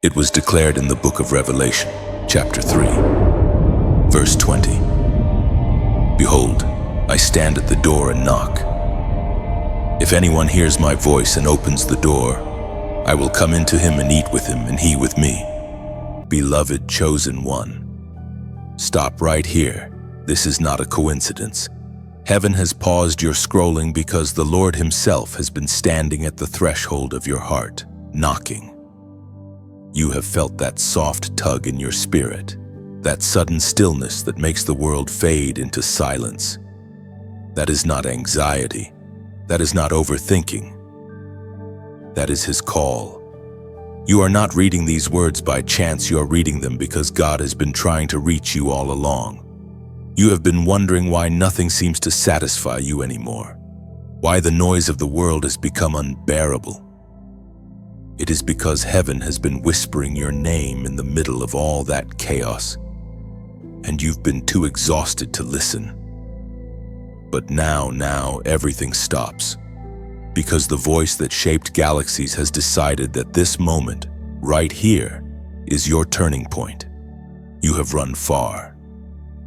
It was declared in the book of Revelation, chapter 3, verse 20. Behold, I stand at the door and knock. If anyone hears my voice and opens the door, I will come into him and eat with him and he with me. Beloved chosen one, stop right here. This is not a coincidence. Heaven has paused your scrolling because the Lord himself has been standing at the threshold of your heart, knocking. You have felt that soft tug in your spirit, that sudden stillness that makes the world fade into silence. That is not anxiety. That is not overthinking. That is his call. You are not reading these words by chance. You are reading them because God has been trying to reach you all along. You have been wondering why nothing seems to satisfy you anymore, why the noise of the world has become unbearable. It is because heaven has been whispering your name in the middle of all that chaos, and you've been too exhausted to listen. But now everything stops, because the voice that shaped galaxies has decided that this moment, right here, is your turning point. You have run far.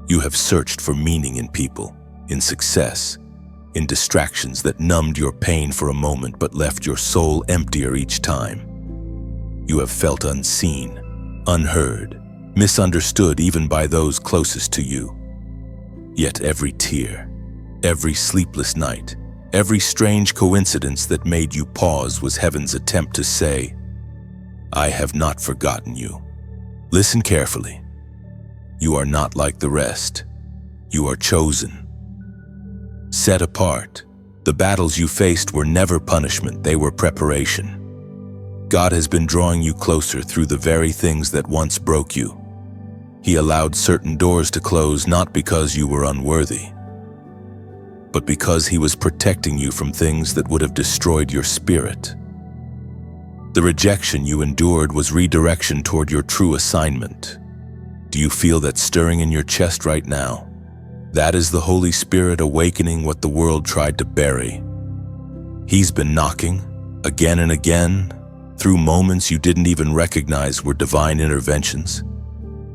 You have searched for meaning in people, in success, in distractions that numbed your pain for a moment but left your soul emptier each time. You have felt unseen, unheard, misunderstood even by those closest to you. Yet every tear, every sleepless night, every strange coincidence that made you pause was heaven's attempt to say, I have not forgotten you. Listen carefully. You are not like the rest. You are chosen. Set apart. The battles you faced were never punishment, they were preparation. God has been drawing you closer through the very things that once broke you. He allowed certain doors to close not because you were unworthy, but because he was protecting you from things that would have destroyed your spirit. The rejection you endured was redirection toward your true assignment. Do you feel that stirring in your chest right now? That is the Holy Spirit awakening what the world tried to bury. He's been knocking, again and again, through moments you didn't even recognize were divine interventions.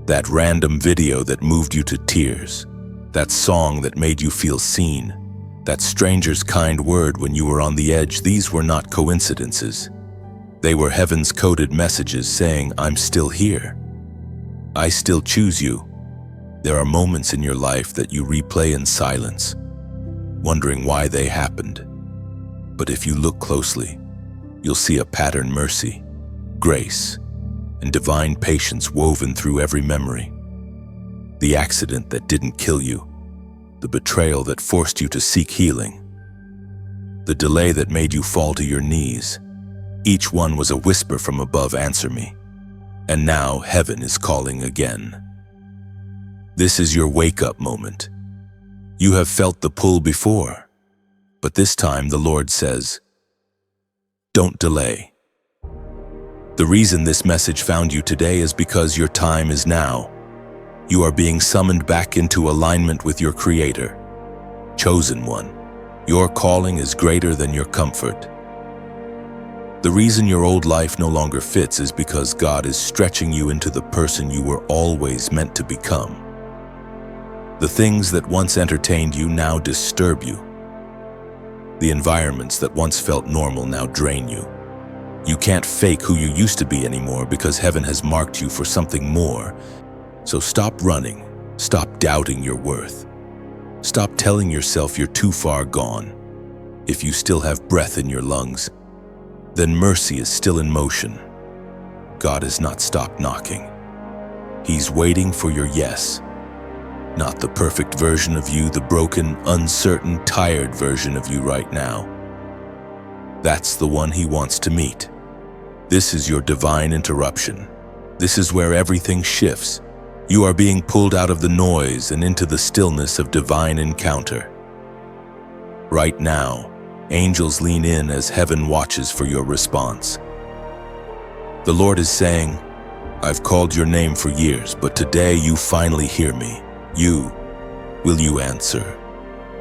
That random video that moved you to tears, that song that made you feel seen, that stranger's kind word when you were on the edge, these were not coincidences. They were heaven's coded messages saying, I'm still here. I still choose you. There are moments in your life that you replay in silence, wondering why they happened. But if you look closely, you'll see a pattern: mercy, grace, and divine patience woven through every memory. The accident that didn't kill you, the betrayal that forced you to seek healing, the delay that made you fall to your knees, each one was a whisper from above, answer me. And now heaven is calling again. This is your wake-up moment. You have felt the pull before, but this time the Lord says, don't delay. The reason this message found you today is because your time is now. You are being summoned back into alignment with your Creator. Chosen one, your calling is greater than your comfort. The reason your old life no longer fits is because God is stretching you into the person you were always meant to become. The things that once entertained you now disturb you. The environments that once felt normal now drain you. You can't fake who you used to be anymore because heaven has marked you for something more. So stop running. Stop doubting your worth. Stop telling yourself you're too far gone. If you still have breath in your lungs, then mercy is still in motion. God has not stopped knocking. He's waiting for your yes. Not the perfect version of you, the broken, uncertain, tired version of you right now. That's the one he wants to meet. This is your divine interruption. This is where everything shifts. You are being pulled out of the noise and into the stillness of divine encounter. Right now, angels lean in as heaven watches for your response. The Lord is saying, I've called your name for years, but today you finally hear me. Will you answer?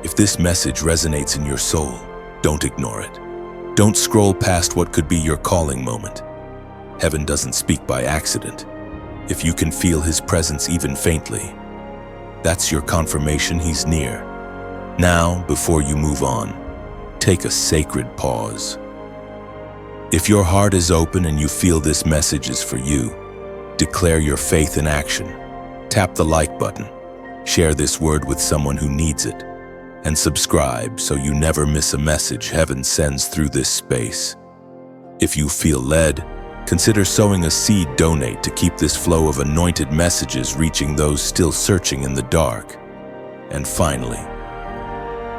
If this message resonates in your soul, don't ignore it. Don't scroll past what could be your calling moment. Heaven doesn't speak by accident. If you can feel his presence even faintly, that's your confirmation he's near. Now, before you move on, take a sacred pause. If your heart is open and you feel this message is for you, declare your faith in action. Tap the like button, share this word with someone who needs it, and subscribe so you never miss a message heaven sends through this space. If you feel led, consider sowing a seed. Donate to keep this flow of anointed messages reaching those still searching in the dark. And finally,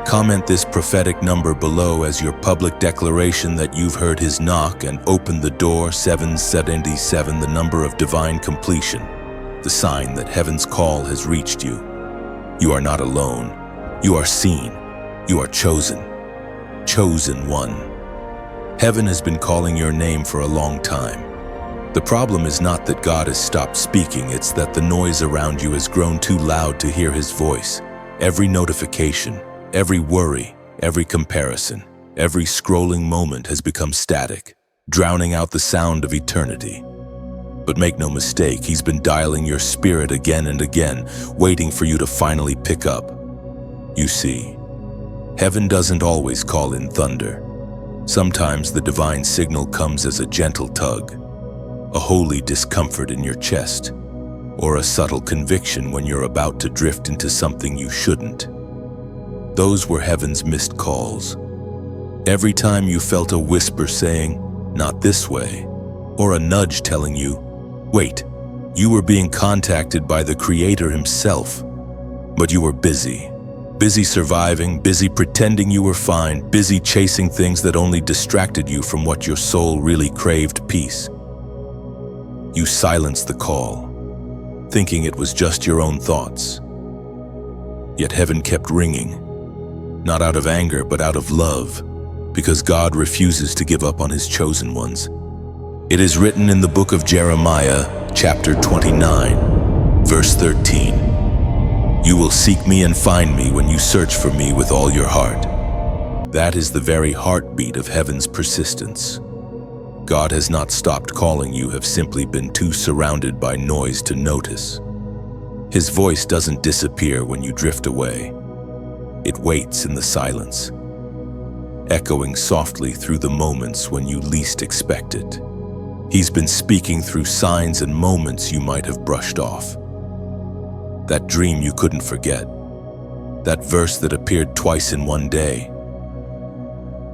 comment this prophetic number below as your public declaration that you've heard his knock and opened the door. 777, the number of divine completion, the sign that heaven's call has reached you. You are not alone. You are seen. You are chosen. Chosen one. Heaven has been calling your name for a long time. The problem is not that God has stopped speaking, it's that the noise around you has grown too loud to hear his voice. Every notification, every worry, every comparison, every scrolling moment has become static, drowning out the sound of eternity. But make no mistake, he's been dialing your spirit again and again, waiting for you to finally pick up. You see, heaven doesn't always call in thunder. Sometimes the divine signal comes as a gentle tug, a holy discomfort in your chest, or a subtle conviction when you're about to drift into something you shouldn't. Those were heaven's missed calls. Every time you felt a whisper saying, "Not this way," or a nudge telling you, "Wait," you were being contacted by the Creator himself. But you were busy. Busy surviving, busy pretending you were fine, busy chasing things that only distracted you from what your soul really craved: peace. You silenced the call, thinking it was just your own thoughts. Yet heaven kept ringing, not out of anger but out of love, because God refuses to give up on his chosen ones. It is written in the book of Jeremiah, chapter 29, verse 13. You will seek me and find me when you search for me with all your heart. That is the very heartbeat of heaven's persistence. God has not stopped calling, you have simply been too surrounded by noise to notice. His voice doesn't disappear when you drift away. It waits in the silence, echoing softly through the moments when you least expect it. He's been speaking through signs and moments you might have brushed off. That dream you couldn't forget, that verse that appeared twice in one day,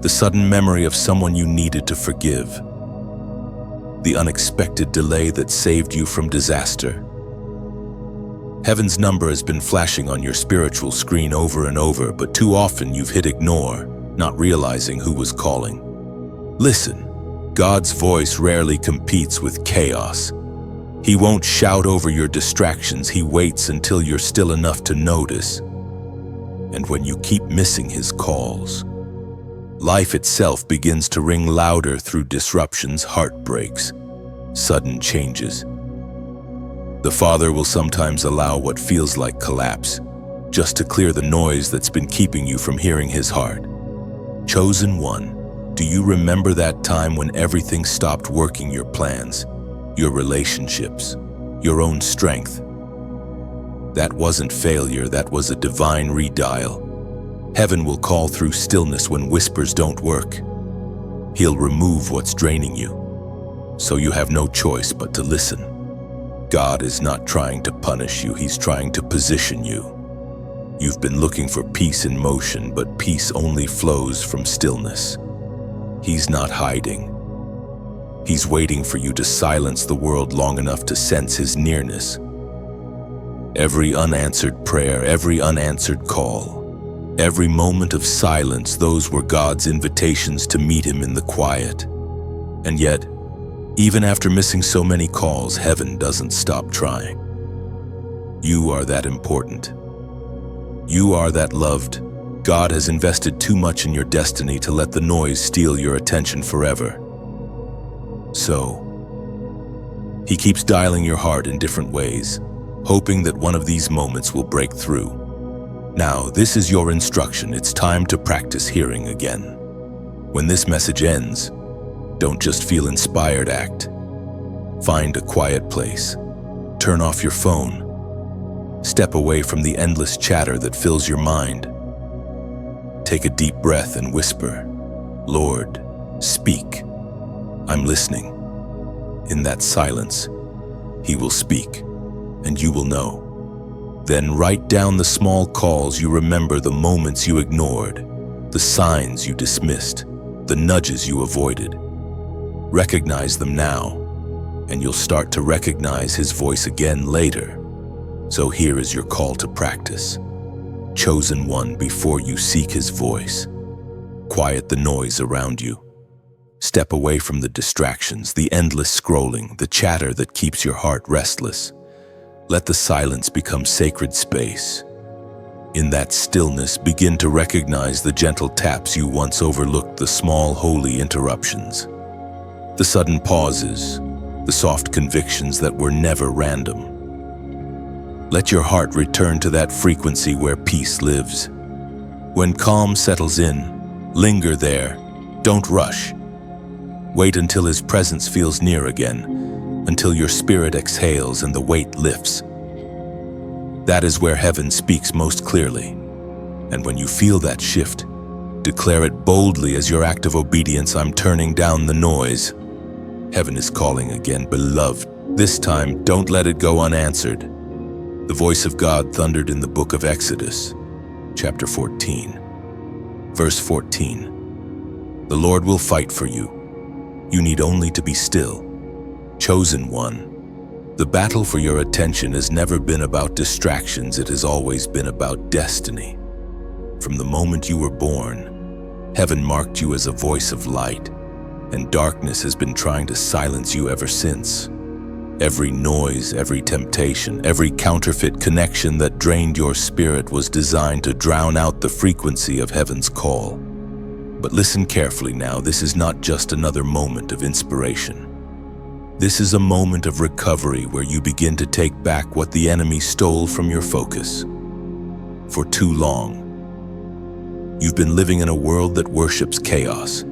the sudden memory of someone you needed to forgive, the unexpected delay that saved you from disaster. Heaven's number has been flashing on your spiritual screen over and over, but too often you've hit ignore, not realizing who was calling. Listen, God's voice rarely competes with chaos. He won't shout over your distractions, he waits until you're still enough to notice. And when you keep missing his calls, life itself begins to ring louder through disruptions, heartbreaks, sudden changes. The Father will sometimes allow what feels like collapse, just to clear the noise that's been keeping you from hearing his heart. Chosen one, do you remember that time when everything stopped working? Your plans, your relationships, your own strength? That wasn't failure, that was a divine redial. Heaven will call through stillness when whispers don't work. He'll remove what's draining you, so you have no choice but to listen. God is not trying to punish you, he's trying to position you. You've been looking for peace in motion, but peace only flows from stillness. He's not hiding. He's waiting for you to silence the world long enough to sense his nearness. Every unanswered prayer, every unanswered call, every moment of silence, those were God's invitations to meet him in the quiet. And yet, even after missing so many calls, heaven doesn't stop trying. You are that important. You are that loved. God has invested too much in your destiny to let the noise steal your attention forever. So, he keeps dialing your heart in different ways, hoping that one of these moments will break through. Now, this is your instruction. It's time to practice hearing again. When this message ends, don't just feel inspired, act. Find a quiet place. Turn off your phone. Step away from the endless chatter that fills your mind. Take a deep breath and whisper, "Lord, speak. I'm listening." In that silence, He will speak, and you will know. Then write down the small calls you remember, the moments you ignored, the signs you dismissed, the nudges you avoided. Recognize them now, and you'll start to recognize His voice again later. So here is your call to practice. Chosen one, before you seek His voice, quiet the noise around you. Step away from the distractions, the endless scrolling, the chatter that keeps your heart restless. Let the silence become sacred space. In that stillness, begin to recognize the gentle taps you once overlooked, the small, holy interruptions, the sudden pauses, the soft convictions that were never random. Let your heart return to that frequency where peace lives. When calm settles in, linger there. Don't rush. Wait until His presence feels near again, until your spirit exhales and the weight lifts. That is where heaven speaks most clearly. And when you feel that shift, declare it boldly as your act of obedience. I'm turning down the noise. Heaven is calling again, beloved. This time, don't let it go unanswered. The voice of God thundered in the book of Exodus, chapter 14, verse 14. The Lord will fight for you. You need only to be still. Chosen one. The battle for your attention has never been about distractions. It has always been about destiny. From the moment you were born, heaven marked you as a voice of light, and darkness has been trying to silence you ever since. Every noise, every temptation, every counterfeit connection that drained your spirit was designed to drown out the frequency of heaven's call. But listen carefully now. This is not just another moment of inspiration. This is a moment of recovery where you begin to take back what the enemy stole from your focus. For too long, you've been living in a world that worships chaos.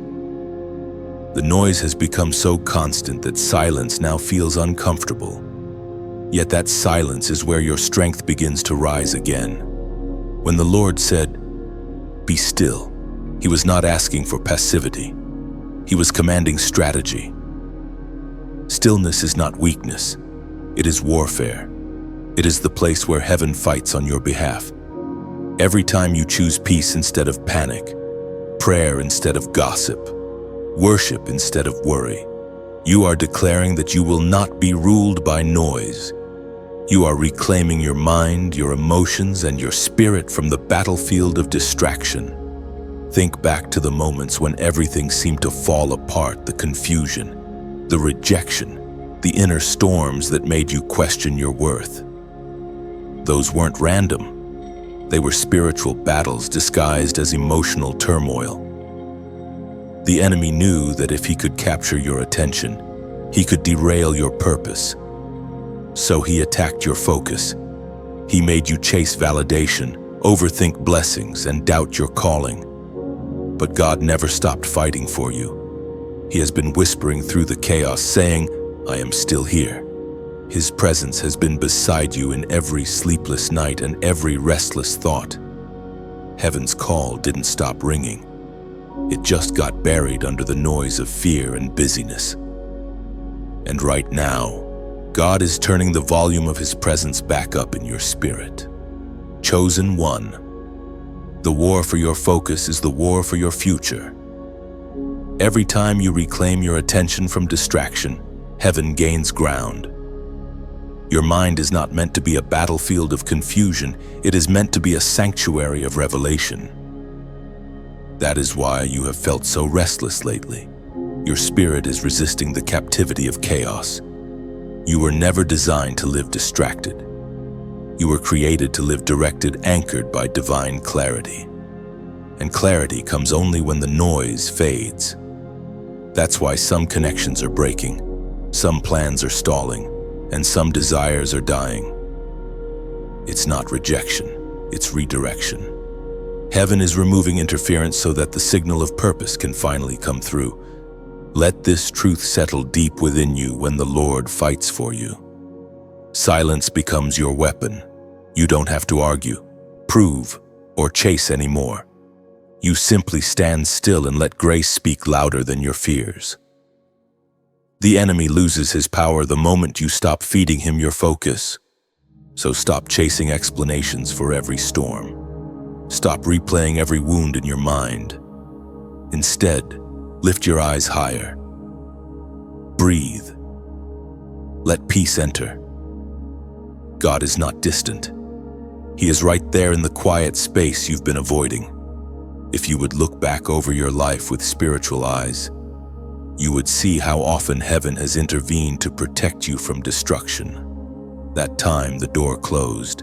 The noise has become so constant that silence now feels uncomfortable. Yet that silence is where your strength begins to rise again. When the Lord said, "Be still," He was not asking for passivity. He was commanding strategy. Stillness is not weakness. It is warfare. It is the place where heaven fights on your behalf. Every time you choose peace instead of panic, prayer instead of gossip, worship instead of worry, you are declaring that you will not be ruled by noise. You are reclaiming your mind, your emotions, and your spirit from the battlefield of distraction. Think back to the moments when everything seemed to fall apart, the confusion, the rejection, the inner storms that made you question your worth. Those weren't random. They were spiritual battles disguised as emotional turmoil. The enemy knew that if he could capture your attention, he could derail your purpose. So he attacked your focus. He made you chase validation, overthink blessings, and doubt your calling. But God never stopped fighting for you. He has been whispering through the chaos, saying, "I am still here." His presence has been beside you in every sleepless night and every restless thought. Heaven's call didn't stop ringing. It just got buried under the noise of fear and busyness. And right now, God is turning the volume of His presence back up in your spirit. Chosen one. The war for your focus is the war for your future. Every time you reclaim your attention from distraction, heaven gains ground. Your mind is not meant to be a battlefield of confusion. It is meant to be a sanctuary of revelation. That is why you have felt so restless lately. Your spirit is resisting the captivity of chaos. You were never designed to live distracted. You were created to live directed, anchored by divine clarity. And clarity comes only when the noise fades. That's why some connections are breaking, some plans are stalling, and some desires are dying. It's not rejection, it's redirection. Heaven is removing interference so that the signal of purpose can finally come through. Let this truth settle deep within you when the Lord fights for you. Silence becomes your weapon. You don't have to argue, prove, or chase anymore. You simply stand still and let grace speak louder than your fears. The enemy loses his power the moment you stop feeding him your focus. So stop chasing explanations for every storm. Stop replaying every wound in your mind. Instead, lift your eyes higher. Breathe. Let peace enter. God is not distant. He is right there in the quiet space you've been avoiding. If you would look back over your life with spiritual eyes, you would see how often heaven has intervened to protect you from destruction. That time the door closed,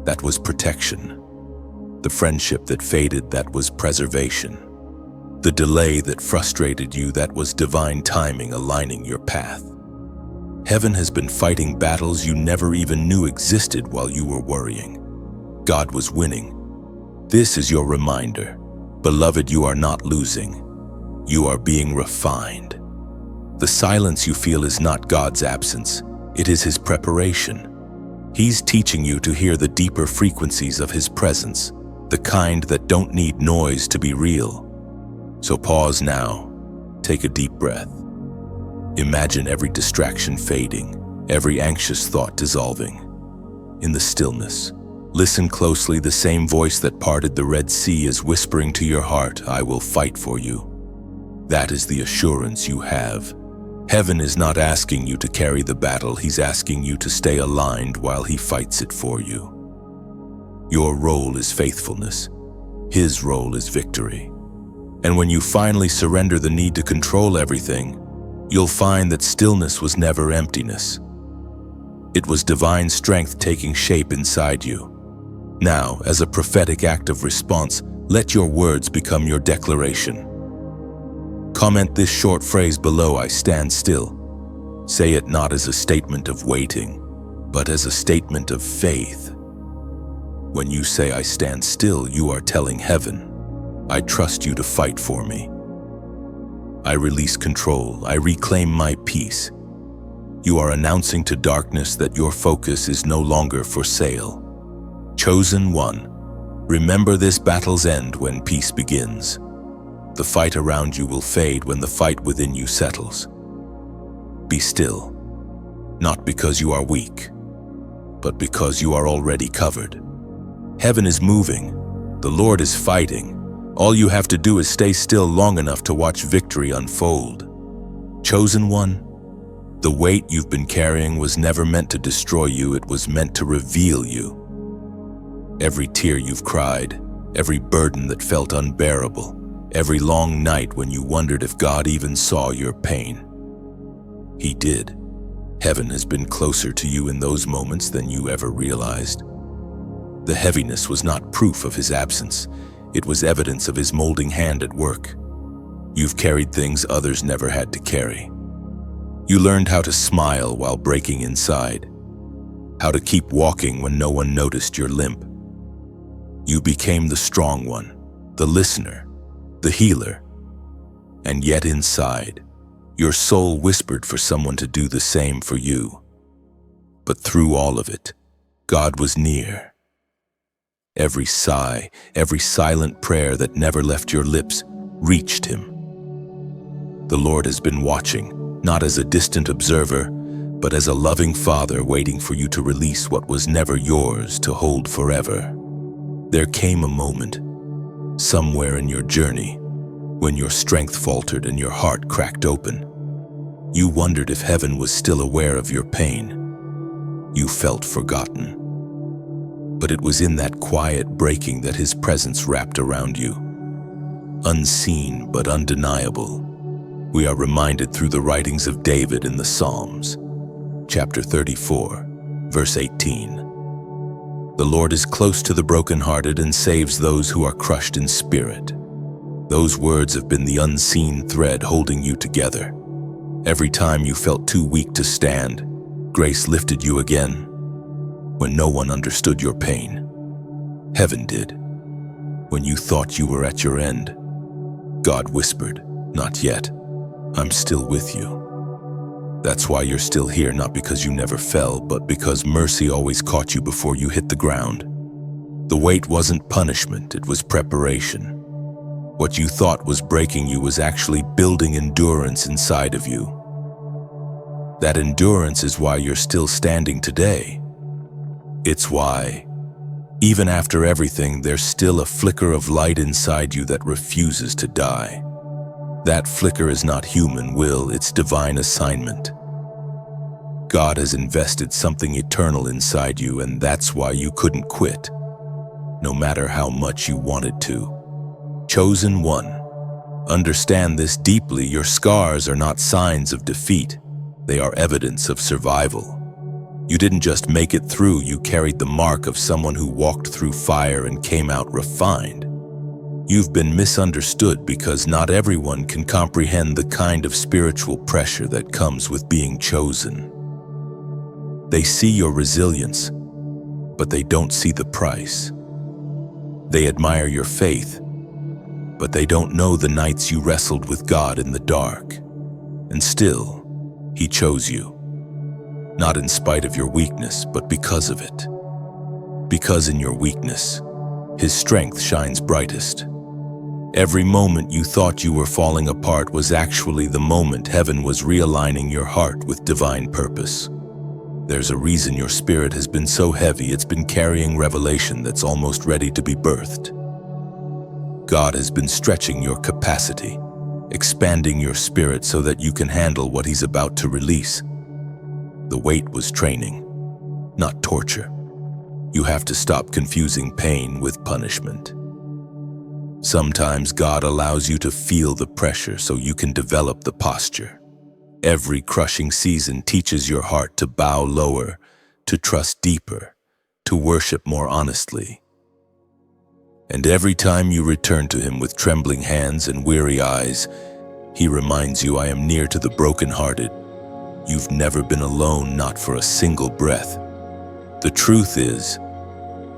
that was protection. The friendship that faded, that was preservation. The delay that frustrated you, that was divine timing aligning your path. Heaven has been fighting battles you never even knew existed while you were worrying. God was winning. This is your reminder. Beloved, you are not losing. You are being refined. The silence you feel is not God's absence. It is His preparation. He's teaching you to hear the deeper frequencies of His presence, the kind that don't need noise to be real. So pause now. Take a deep breath. Imagine every distraction fading, every anxious thought dissolving. In the stillness, listen closely. The same voice that parted the Red Sea is whispering to your heart, I will fight for you. That is the assurance you have. Heaven is not asking you to carry the battle. He's asking you to stay aligned while He fights it for you. Your role is faithfulness. His role is victory. And when you finally surrender the need to control everything, you'll find that stillness was never emptiness. It was divine strength taking shape inside you. Now, as a prophetic act of response, let your words become your declaration. Comment this short phrase below, I stand still. Say it not as a statement of waiting, but as a statement of faith. When you say I stand still, you are telling heaven, I trust you to fight for me. I release control. I reclaim my peace. You are announcing to darkness that your focus is no longer for sale. Chosen one, remember this battle's end when peace begins. The fight around you will fade when the fight within you settles. Be still, not because you are weak, but because you are already covered. Heaven is moving. The Lord is fighting. All you have to do is stay still long enough to watch victory unfold. Chosen one, the weight you've been carrying was never meant to destroy you. It was meant to reveal you. Every tear you've cried, every burden that felt unbearable, every long night when you wondered if God even saw your pain. He did. Heaven has been closer to you in those moments than you ever realized. The heaviness was not proof of His absence. It was evidence of His molding hand at work. You've carried things others never had to carry. You learned how to smile while breaking inside, how to keep walking when no one noticed your limp. You became the strong one, the listener, the healer. And yet inside, your soul whispered for someone to do the same for you. But through all of it, God was near. Every sigh, every silent prayer that never left your lips reached Him. The Lord has been watching, not as a distant observer, but as a loving Father waiting for you to release what was never yours to hold forever. There came a moment, somewhere in your journey, when your strength faltered and your heart cracked open. You wondered if heaven was still aware of your pain. You felt forgotten. But it was in that quiet breaking that His presence wrapped around you. Unseen but undeniable, we are reminded through the writings of David in the Psalms, chapter 34, verse 18. The Lord is close to the brokenhearted and saves those who are crushed in spirit. Those words have been the unseen thread holding you together. Every time you felt too weak to stand, grace lifted you again. When no one understood your pain, heaven did. When you thought you were at your end, God whispered, not yet. I'm still with you. That's why you're still here, not because you never fell, but because mercy always caught you before you hit the ground. The weight wasn't punishment, it was preparation. What you thought was breaking you was actually building endurance inside of you. That endurance is why you're still standing today. It's why, even after everything, there's still a flicker of light inside you that refuses to die. That flicker is not human will, it's divine assignment. God has invested something eternal inside you, and that's why you couldn't quit, no matter how much you wanted to. Chosen one. Understand this deeply. Your scars are not signs of defeat. They are evidence of survival. You didn't just make it through, you carried the mark of someone who walked through fire and came out refined. You've been misunderstood because not everyone can comprehend the kind of spiritual pressure that comes with being chosen. They see your resilience, but they don't see the price. They admire your faith, but they don't know the nights you wrestled with God in the dark. And still, He chose you. Not in spite of your weakness, but because of it. Because in your weakness, His strength shines brightest. Every moment you thought you were falling apart was actually the moment heaven was realigning your heart with divine purpose. There's a reason your spirit has been so heavy it's been carrying revelation that's almost ready to be birthed. God has been stretching your capacity, expanding your spirit so that you can handle what He's about to release. The weight was training, not torture. You have to stop confusing pain with punishment. Sometimes God allows you to feel the pressure so you can develop the posture. Every crushing season teaches your heart to bow lower, to trust deeper, to worship more honestly. And every time you return to Him with trembling hands and weary eyes, He reminds you, I am near to the brokenhearted. You've never been alone, not for a single breath. The truth is,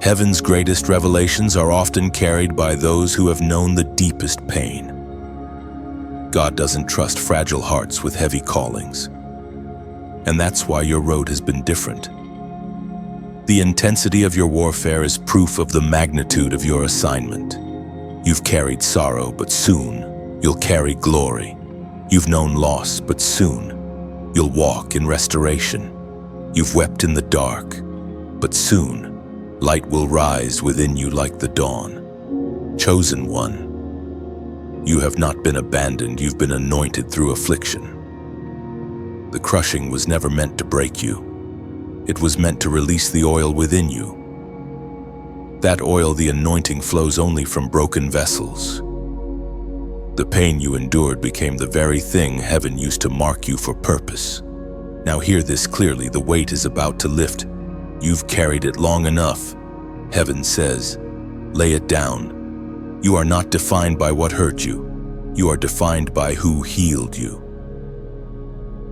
heaven's greatest revelations are often carried by those who have known the deepest pain. God doesn't trust fragile hearts with heavy callings. And that's why your road has been different. The intensity of your warfare is proof of the magnitude of your assignment. You've carried sorrow, but soon you'll carry glory. You've known loss, but soon you'll walk in restoration. You've wept in the dark, but soon light will rise within you like the dawn. Chosen one. You have not been abandoned, you've been anointed through affliction. The crushing was never meant to break you. It was meant to release the oil within you. That oil, the anointing, flows only from broken vessels. The pain you endured became the very thing heaven used to mark you for purpose. Now hear this clearly, the weight is about to lift. You've carried it long enough. Heaven says, lay it down. You are not defined by what hurt you. You are defined by who healed you.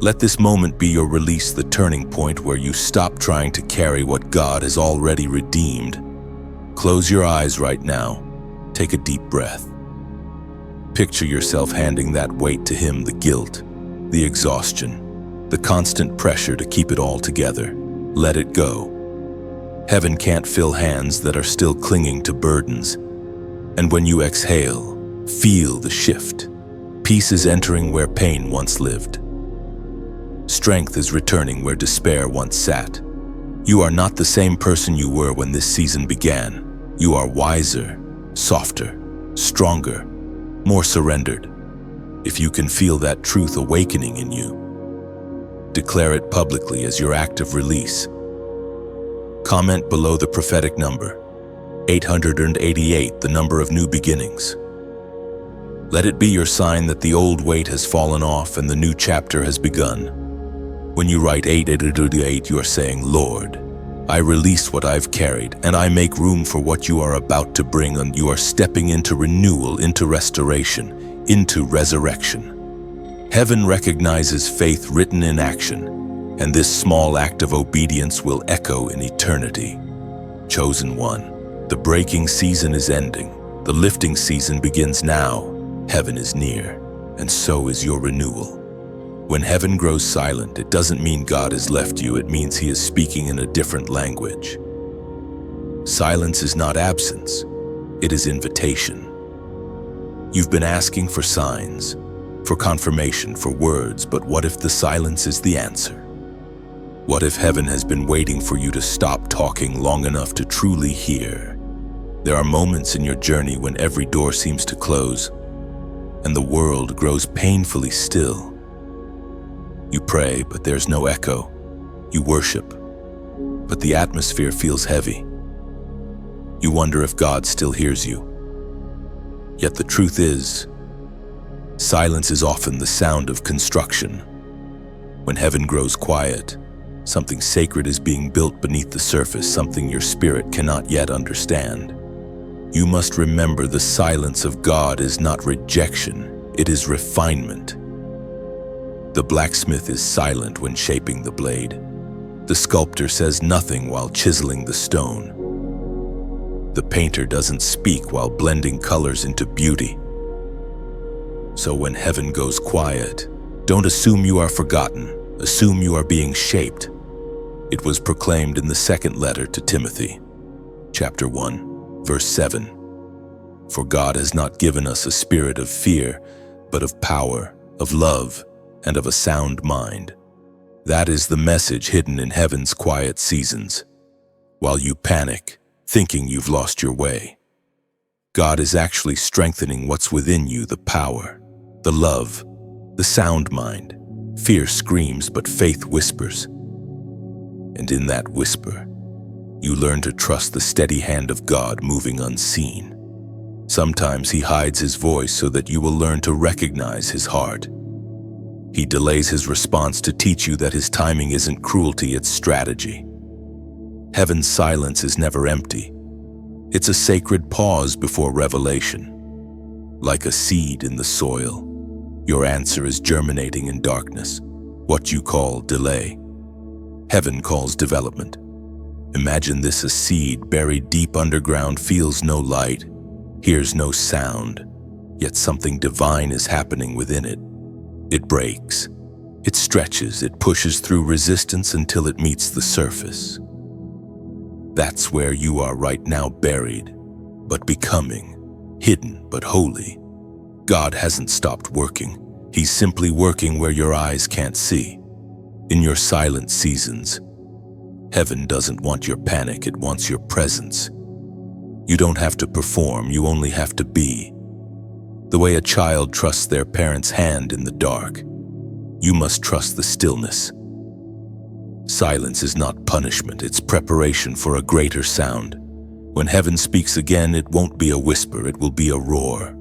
Let this moment be your release, the turning point where you stop trying to carry what God has already redeemed. Close your eyes right now. Take a deep breath. Picture yourself handing that weight to Him, the guilt, the exhaustion, the constant pressure to keep it all together. Let it go. Heaven can't fill hands that are still clinging to burdens. And when you exhale, feel the shift. Peace is entering where pain once lived. Strength is returning where despair once sat. You are not the same person you were when this season began. You are wiser, softer, stronger, more surrendered. If you can feel that truth awakening in you, declare it publicly as your act of release. Comment below the prophetic number, 888, the number of new beginnings. Let it be your sign that the old weight has fallen off and the new chapter has begun. When you write 888, you are saying, Lord, I release what I've carried, and I make room for what you are about to bring, and you are stepping into renewal, into restoration, into resurrection. Heaven recognizes faith written in action, and this small act of obedience will echo in eternity. Chosen one. The breaking season is ending. The lifting season begins now. Heaven is near, and so is your renewal. When heaven grows silent, it doesn't mean God has left you, it means He is speaking in a different language. Silence is not absence, it is invitation. You've been asking for signs, for confirmation, for words, but what if the silence is the answer? What if heaven has been waiting for you to stop talking long enough to truly hear? There are moments in your journey when every door seems to close, and the world grows painfully still. You pray, but there's no echo. You worship, but the atmosphere feels heavy. You wonder if God still hears you. Yet the truth is, silence is often the sound of construction. When heaven grows quiet, something sacred is being built beneath the surface, something your spirit cannot yet understand. You must remember the silence of God is not rejection, it is refinement. The blacksmith is silent when shaping the blade. The sculptor says nothing while chiseling the stone. The painter doesn't speak while blending colors into beauty. So when heaven goes quiet, don't assume you are forgotten, assume you are being shaped. It was proclaimed in the second letter to Timothy, chapter 1, verse 7. For God has not given us a spirit of fear, but of power, of love, and of a sound mind. That is the message hidden in heaven's quiet seasons. While you panic, thinking you've lost your way, God is actually strengthening what's within you, the power, the love, the sound mind. Fear screams, but faith whispers. And in that whisper, you learn to trust the steady hand of God moving unseen. Sometimes He hides His voice so that you will learn to recognize His heart. He delays His response to teach you that His timing isn't cruelty, it's strategy. Heaven's silence is never empty. It's a sacred pause before revelation. Like a seed in the soil, your answer is germinating in darkness. What you call delay, heaven calls development. Imagine this: a seed buried deep underground, feels no light, hears no sound, yet something divine is happening within it. It breaks, it stretches, it pushes through resistance until it meets the surface. That's where you are right now, buried, but becoming, hidden but holy. God hasn't stopped working. He's simply working where your eyes can't see. In your silent seasons, heaven doesn't want your panic, it wants your presence. You don't have to perform, you only have to be. The way a child trusts their parent's hand in the dark, you must trust the stillness. Silence is not punishment, it's preparation for a greater sound. When heaven speaks again, it won't be a whisper, it will be a roar.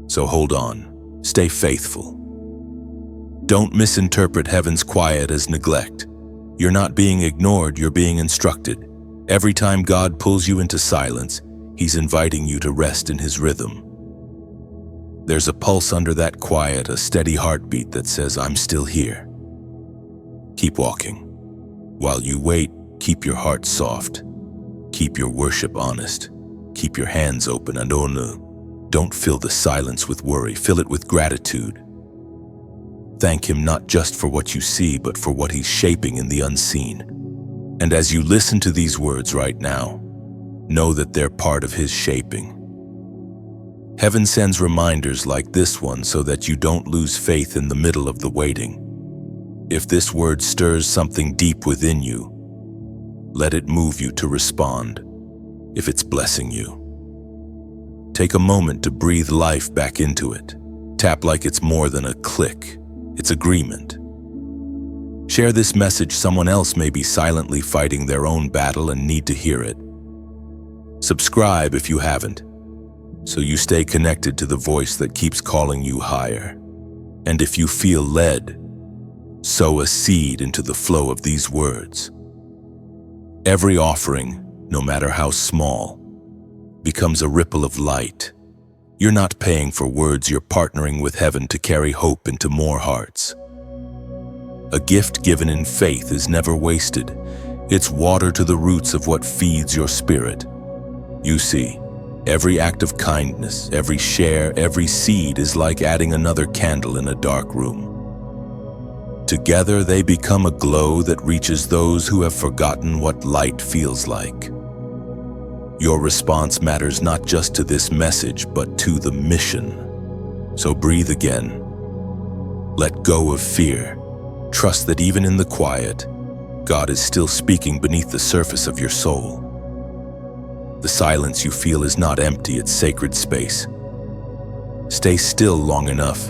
So hold on, stay faithful. Don't misinterpret heaven's quiet as neglect. You're not being ignored, you're being instructed. Every time God pulls you into silence, He's inviting you to rest in His rhythm. There's a pulse under that quiet, a steady heartbeat that says, I'm still here. Keep walking. While you wait, keep your heart soft. Keep your worship honest. Keep your hands open, and don't fill the silence with worry, fill it with gratitude. Thank Him not just for what you see, but for what He's shaping in the unseen. And as you listen to these words right now, know that they're part of His shaping. Heaven sends reminders like this one so that you don't lose faith in the middle of the waiting. If this word stirs something deep within you, let it move you to respond. If it's blessing you, take a moment to breathe life back into it. Tap like it's more than a click, it's agreement. Share this message, someone else may be silently fighting their own battle and need to hear it. Subscribe if you haven't, so you stay connected to the voice that keeps calling you higher. And if you feel led, sow a seed into the flow of these words. Every offering, no matter how small, becomes a ripple of light. You're not paying for words, you're partnering with heaven to carry hope into more hearts. A gift given in faith is never wasted. It's water to the roots of what feeds your spirit. You see, every act of kindness, every share, every seed is like adding another candle in a dark room. Together they become a glow that reaches those who have forgotten what light feels like. Your response matters not just to this message, but to the mission. So breathe again. Let go of fear. Trust that even in the quiet, God is still speaking beneath the surface of your soul. The silence you feel is not empty, it's sacred space. Stay still long enough,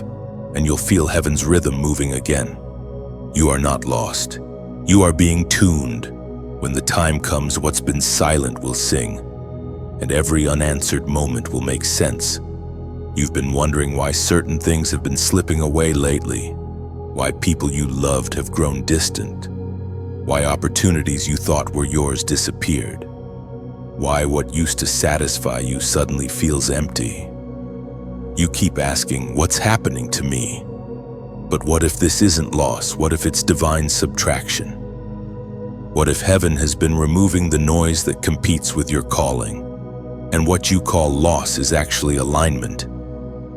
and you'll feel heaven's rhythm moving again. You are not lost. You are being tuned. When the time comes, what's been silent will sing, and every unanswered moment will make sense. You've been wondering why certain things have been slipping away lately, why people you loved have grown distant, why opportunities you thought were yours disappeared, why what used to satisfy you suddenly feels empty. You keep asking, what's happening to me? But what if this isn't loss? What if it's divine subtraction? What if heaven has been removing the noise that competes with your calling? And what you call loss is actually alignment.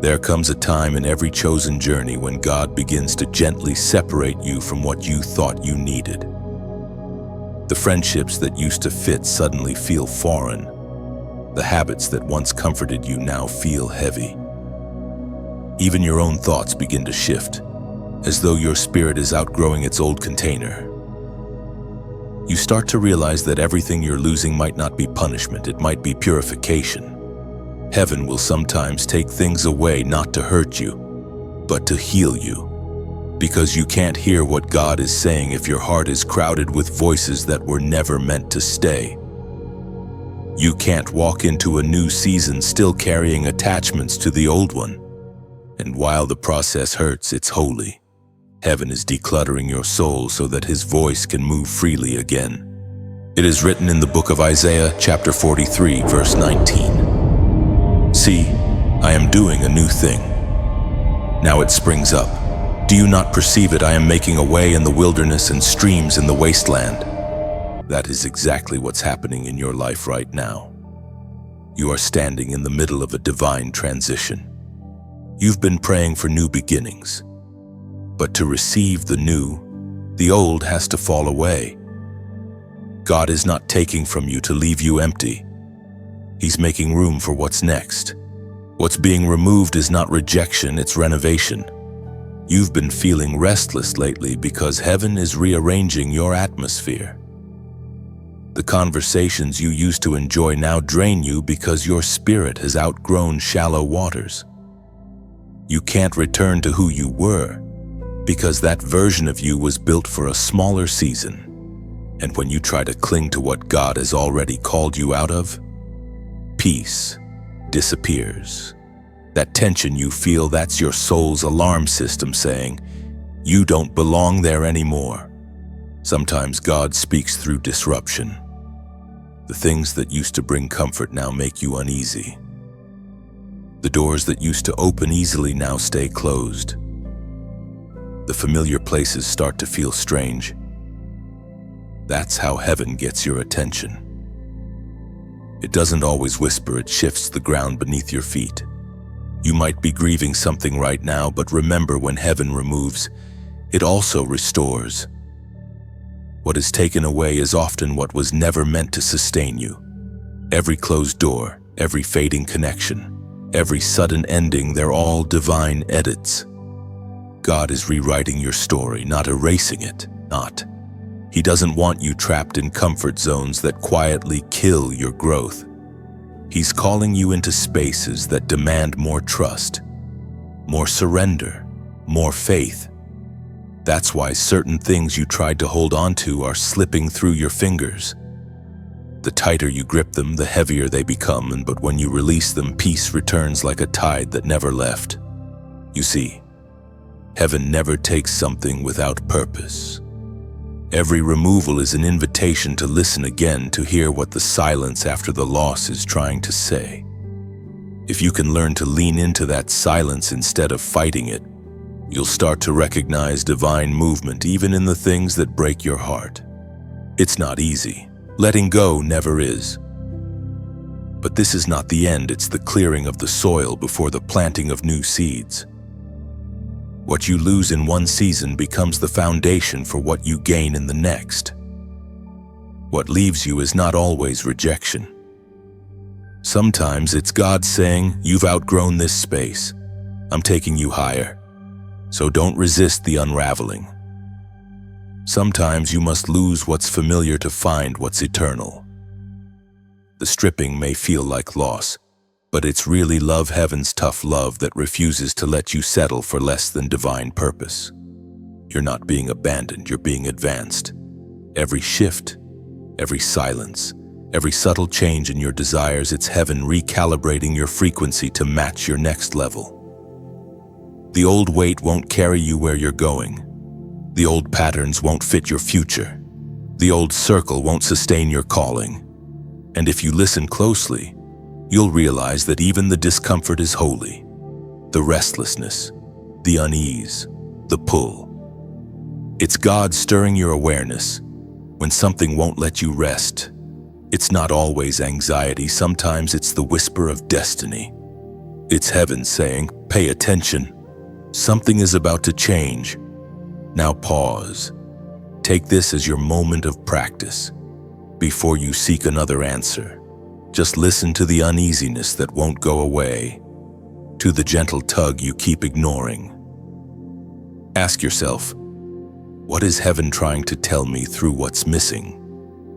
There comes a time in every chosen journey when God begins to gently separate you from what you thought you needed. The friendships that used to fit suddenly feel foreign. The habits that once comforted you now feel heavy. Even your own thoughts begin to shift, as though your spirit is outgrowing its old container. You start to realize that everything you're losing might not be punishment, it might be purification. Heaven will sometimes take things away not to hurt you, but to heal you. Because you can't hear what God is saying if your heart is crowded with voices that were never meant to stay. You can't walk into a new season still carrying attachments to the old one. And while the process hurts, it's holy. Heaven is decluttering your soul so that His voice can move freely again. It is written in the book of Isaiah, chapter 43, verse 19. See, I am doing a new thing. Now it springs up. Do you not perceive it? I am making a way in the wilderness and streams in the wasteland. That is exactly what's happening in your life right now. You are standing in the middle of a divine transition. You've been praying for new beginnings. But to receive the new, the old has to fall away. God is not taking from you to leave you empty. He's making room for what's next. What's being removed is not rejection, it's renovation. You've been feeling restless lately because heaven is rearranging your atmosphere. The conversations you used to enjoy now drain you because your spirit has outgrown shallow waters. You can't return to who you were, because that version of you was built for a smaller season. And when you try to cling to what God has already called you out of, peace disappears. That tension you feel, that's your soul's alarm system saying, you don't belong there anymore. Sometimes God speaks through disruption. The things that used to bring comfort now make you uneasy. The doors that used to open easily now stay closed. The familiar places start to feel strange. That's how heaven gets your attention. It doesn't always whisper, it shifts the ground beneath your feet. You might be grieving something right now, but remember, when heaven removes, it also restores. What is taken away is often what was never meant to sustain you. Every closed door, every fading connection, every sudden ending, they're all divine edits. God is rewriting your story, not erasing it, not. He doesn't want you trapped in comfort zones that quietly kill your growth. He's calling you into spaces that demand more trust, more surrender, more faith. That's why certain things you tried to hold on to are slipping through your fingers. The tighter you grip them, the heavier they become, but when you release them, peace returns like a tide that never left. You see, heaven never takes something without purpose. Every removal is an invitation to listen again, to hear what the silence after the loss is trying to say. If you can learn to lean into that silence instead of fighting it, you'll start to recognize divine movement even in the things that break your heart. It's not easy. Letting go never is. But this is not the end, it's the clearing of the soil before the planting of new seeds. What you lose in one season becomes the foundation for what you gain in the next. What leaves you is not always rejection. Sometimes it's God saying, "You've outgrown this space. I'm taking you higher. So don't resist the unraveling." Sometimes you must lose what's familiar to find what's eternal. The stripping may feel like loss, but it's really love, heaven's tough love that refuses to let you settle for less than divine purpose. You're not being abandoned, you're being advanced. Every shift, every silence, every subtle change in your desires, it's heaven recalibrating your frequency to match your next level. The old weight won't carry you where you're going. The old patterns won't fit your future. The old circle won't sustain your calling. And if you listen closely, you'll realize that even the discomfort is holy. The restlessness, the unease, the pull. It's God stirring your awareness when something won't let you rest. It's not always anxiety, sometimes it's the whisper of destiny. It's heaven saying, "Pay attention. Something is about to change. Now pause. Take this as your moment of practice. Before you seek another answer, just listen to the uneasiness that won't go away, to the gentle tug you keep ignoring. Ask yourself, what is heaven trying to tell me through what's missing?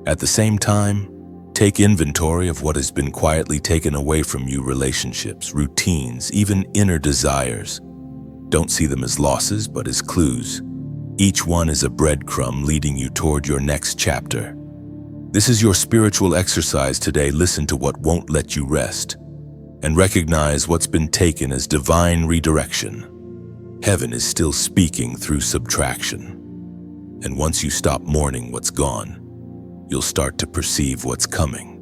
At the same time, take inventory of what has been quietly taken away from you: relationships, routines, even inner desires. Don't see them as losses, but as clues. Each one is a breadcrumb leading you toward your next chapter. This is your spiritual exercise today. Listen to what won't let you rest, and recognize what's been taken as divine redirection. Heaven is still speaking through subtraction. And once you stop mourning what's gone, you'll start to perceive what's coming.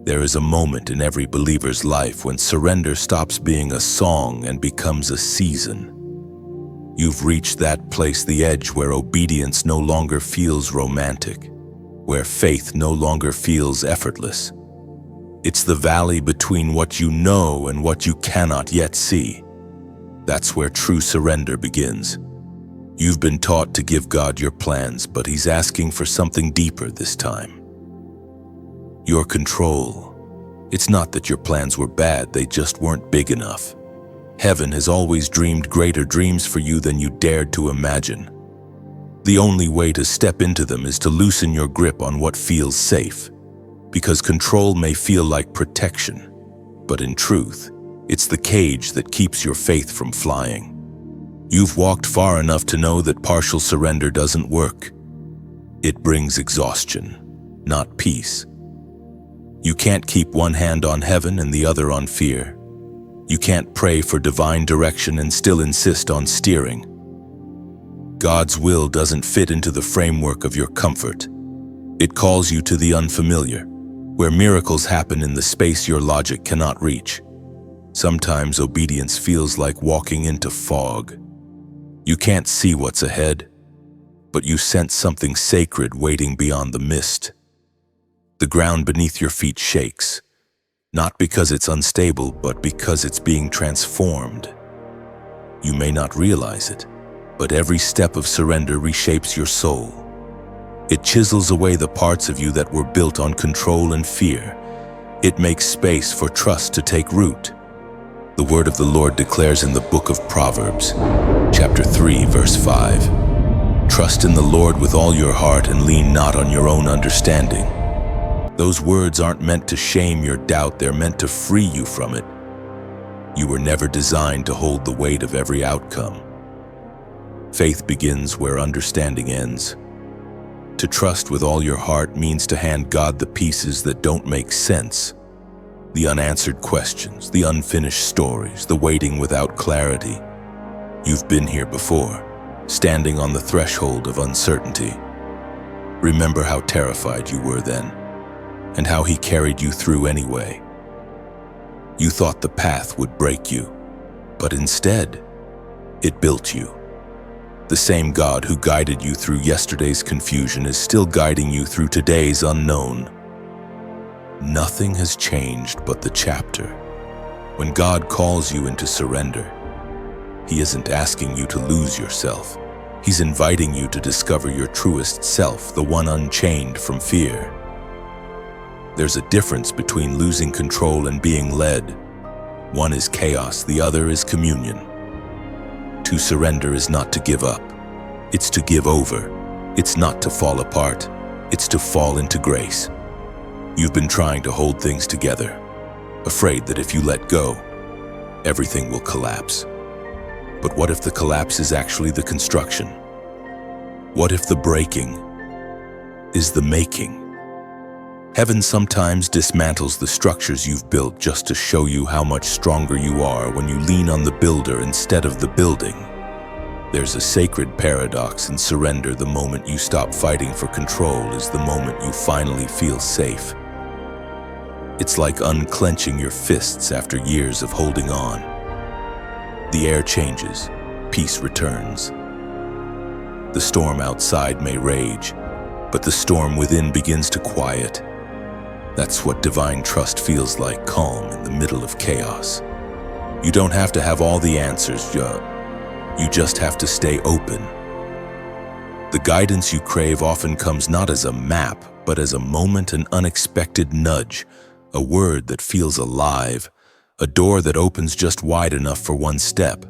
There is a moment in every believer's life when surrender stops being a song and becomes a season. You've reached that place, the edge where obedience no longer feels romantic, where faith no longer feels effortless. It's the valley between what you know and what you cannot yet see. That's where true surrender begins. You've been taught to give God your plans, but He's asking for something deeper this time. Your control. It's not that your plans were bad, they just weren't big enough. Heaven has always dreamed greater dreams for you than you dared to imagine. The only way to step into them is to loosen your grip on what feels safe, because control may feel like protection, but in truth, it's the cage that keeps your faith from flying. You've walked far enough to know that partial surrender doesn't work. It brings exhaustion, not peace. You can't keep one hand on heaven and the other on fear. You can't pray for divine direction and still insist on steering. God's will doesn't fit into the framework of your comfort. It calls you to the unfamiliar, where miracles happen in the space your logic cannot reach. Sometimes obedience feels like walking into fog. You can't see what's ahead, but you sense something sacred waiting beyond the mist. The ground beneath your feet shakes, not because it's unstable, but because it's being transformed. You may not realize it, but every step of surrender reshapes your soul. It chisels away the parts of you that were built on control and fear. It makes space for trust to take root. The word of the Lord declares in the book of Proverbs, chapter 3, verse 5, "Trust in the Lord with all your heart and lean not on your own understanding." Those words aren't meant to shame your doubt, they're meant to free you from it. You were never designed to hold the weight of every outcome. Faith begins where understanding ends. To trust with all your heart means to hand God the pieces that don't make sense. The unanswered questions, the unfinished stories, the waiting without clarity. You've been here before, standing on the threshold of uncertainty. Remember how terrified you were then, and how He carried you through anyway. You thought the path would break you, but instead, it built you. The same God who guided you through yesterday's confusion is still guiding you through today's unknown. Nothing has changed but the chapter. When God calls you into surrender, He isn't asking you to lose yourself. He's inviting you to discover your truest self, the one unchained from fear. There's a difference between losing control and being led. One is chaos, the other is communion. To surrender is not to give up. It's to give over. It's not to fall apart. It's to fall into grace. You've been trying to hold things together, afraid that if you let go, everything will collapse. But what if the collapse is actually the construction? What if the breaking is the making? Heaven sometimes dismantles the structures you've built just to show you how much stronger you are when you lean on the builder instead of the building. There's a sacred paradox in surrender. The moment you stop fighting for control is the moment you finally feel safe. It's like unclenching your fists after years of holding on. The air changes, peace returns. The storm outside may rage, but the storm within begins to quiet. That's what divine trust feels like, calm in the middle of chaos. You don't have to have all the answers, you just have to stay open. The guidance you crave often comes not as a map, but as a moment, an unexpected nudge, a word that feels alive, a door that opens just wide enough for one step.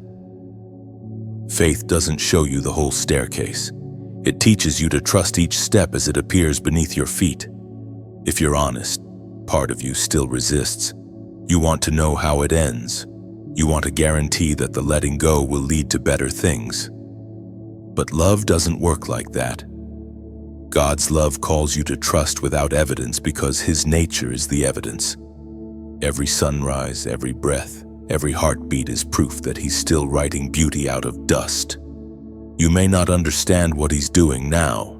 Faith doesn't show you the whole staircase. It teaches you to trust each step as it appears beneath your feet. If you're honest, part of you still resists. You want to know how it ends. You want a guarantee that the letting go will lead to better things. But love doesn't work like that. God's love calls you to trust without evidence because His nature is the evidence. Every sunrise, every breath, every heartbeat is proof that He's still writing beauty out of dust. You may not understand what He's doing now,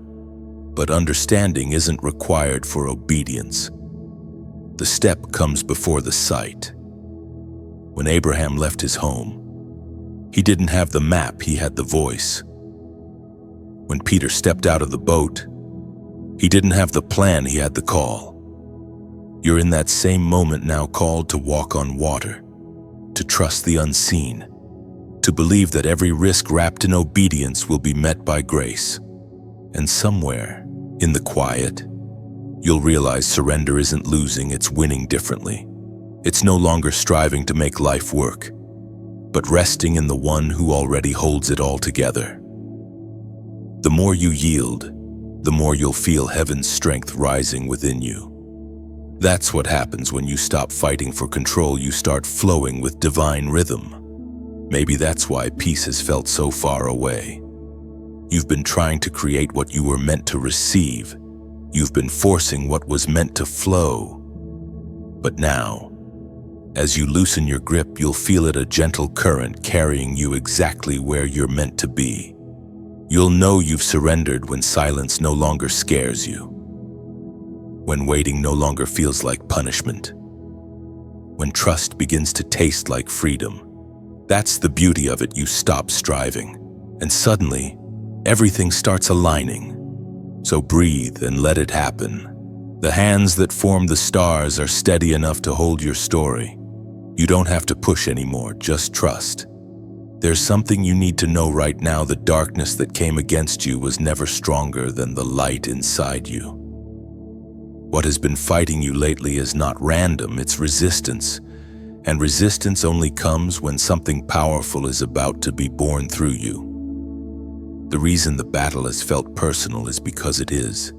but understanding isn't required for obedience. The step comes before the sight. When Abraham left his home, he didn't have the map, he had the voice. When Peter stepped out of the boat, he didn't have the plan, he had the call. You're in that same moment now, called to walk on water, to trust the unseen, to believe that every risk wrapped in obedience will be met by grace. And somewhere, in the quiet, you'll realize surrender isn't losing, it's winning differently. It's no longer striving to make life work, but resting in the one who already holds it all together. The more you yield, the more you'll feel heaven's strength rising within you. That's what happens when you stop fighting for control. You start flowing with divine rhythm. Maybe that's why peace has felt so far away. You've been trying to create what you were meant to receive. You've been forcing what was meant to flow. But now, as you loosen your grip, you'll feel it, a gentle current carrying you exactly where you're meant to be. You'll know you've surrendered when silence no longer scares you, when waiting no longer feels like punishment, when trust begins to taste like freedom. That's the beauty of it. You stop striving, and suddenly, everything starts aligning. So breathe and let it happen. The hands that form the stars are steady enough to hold your story. You don't have to push anymore, just trust. There's something you need to know right now. The darkness that came against you was never stronger than the light inside you. What has been fighting you lately is not random, it's resistance. And resistance only comes when something powerful is about to be born through you. The reason the battle has felt personal is because it is.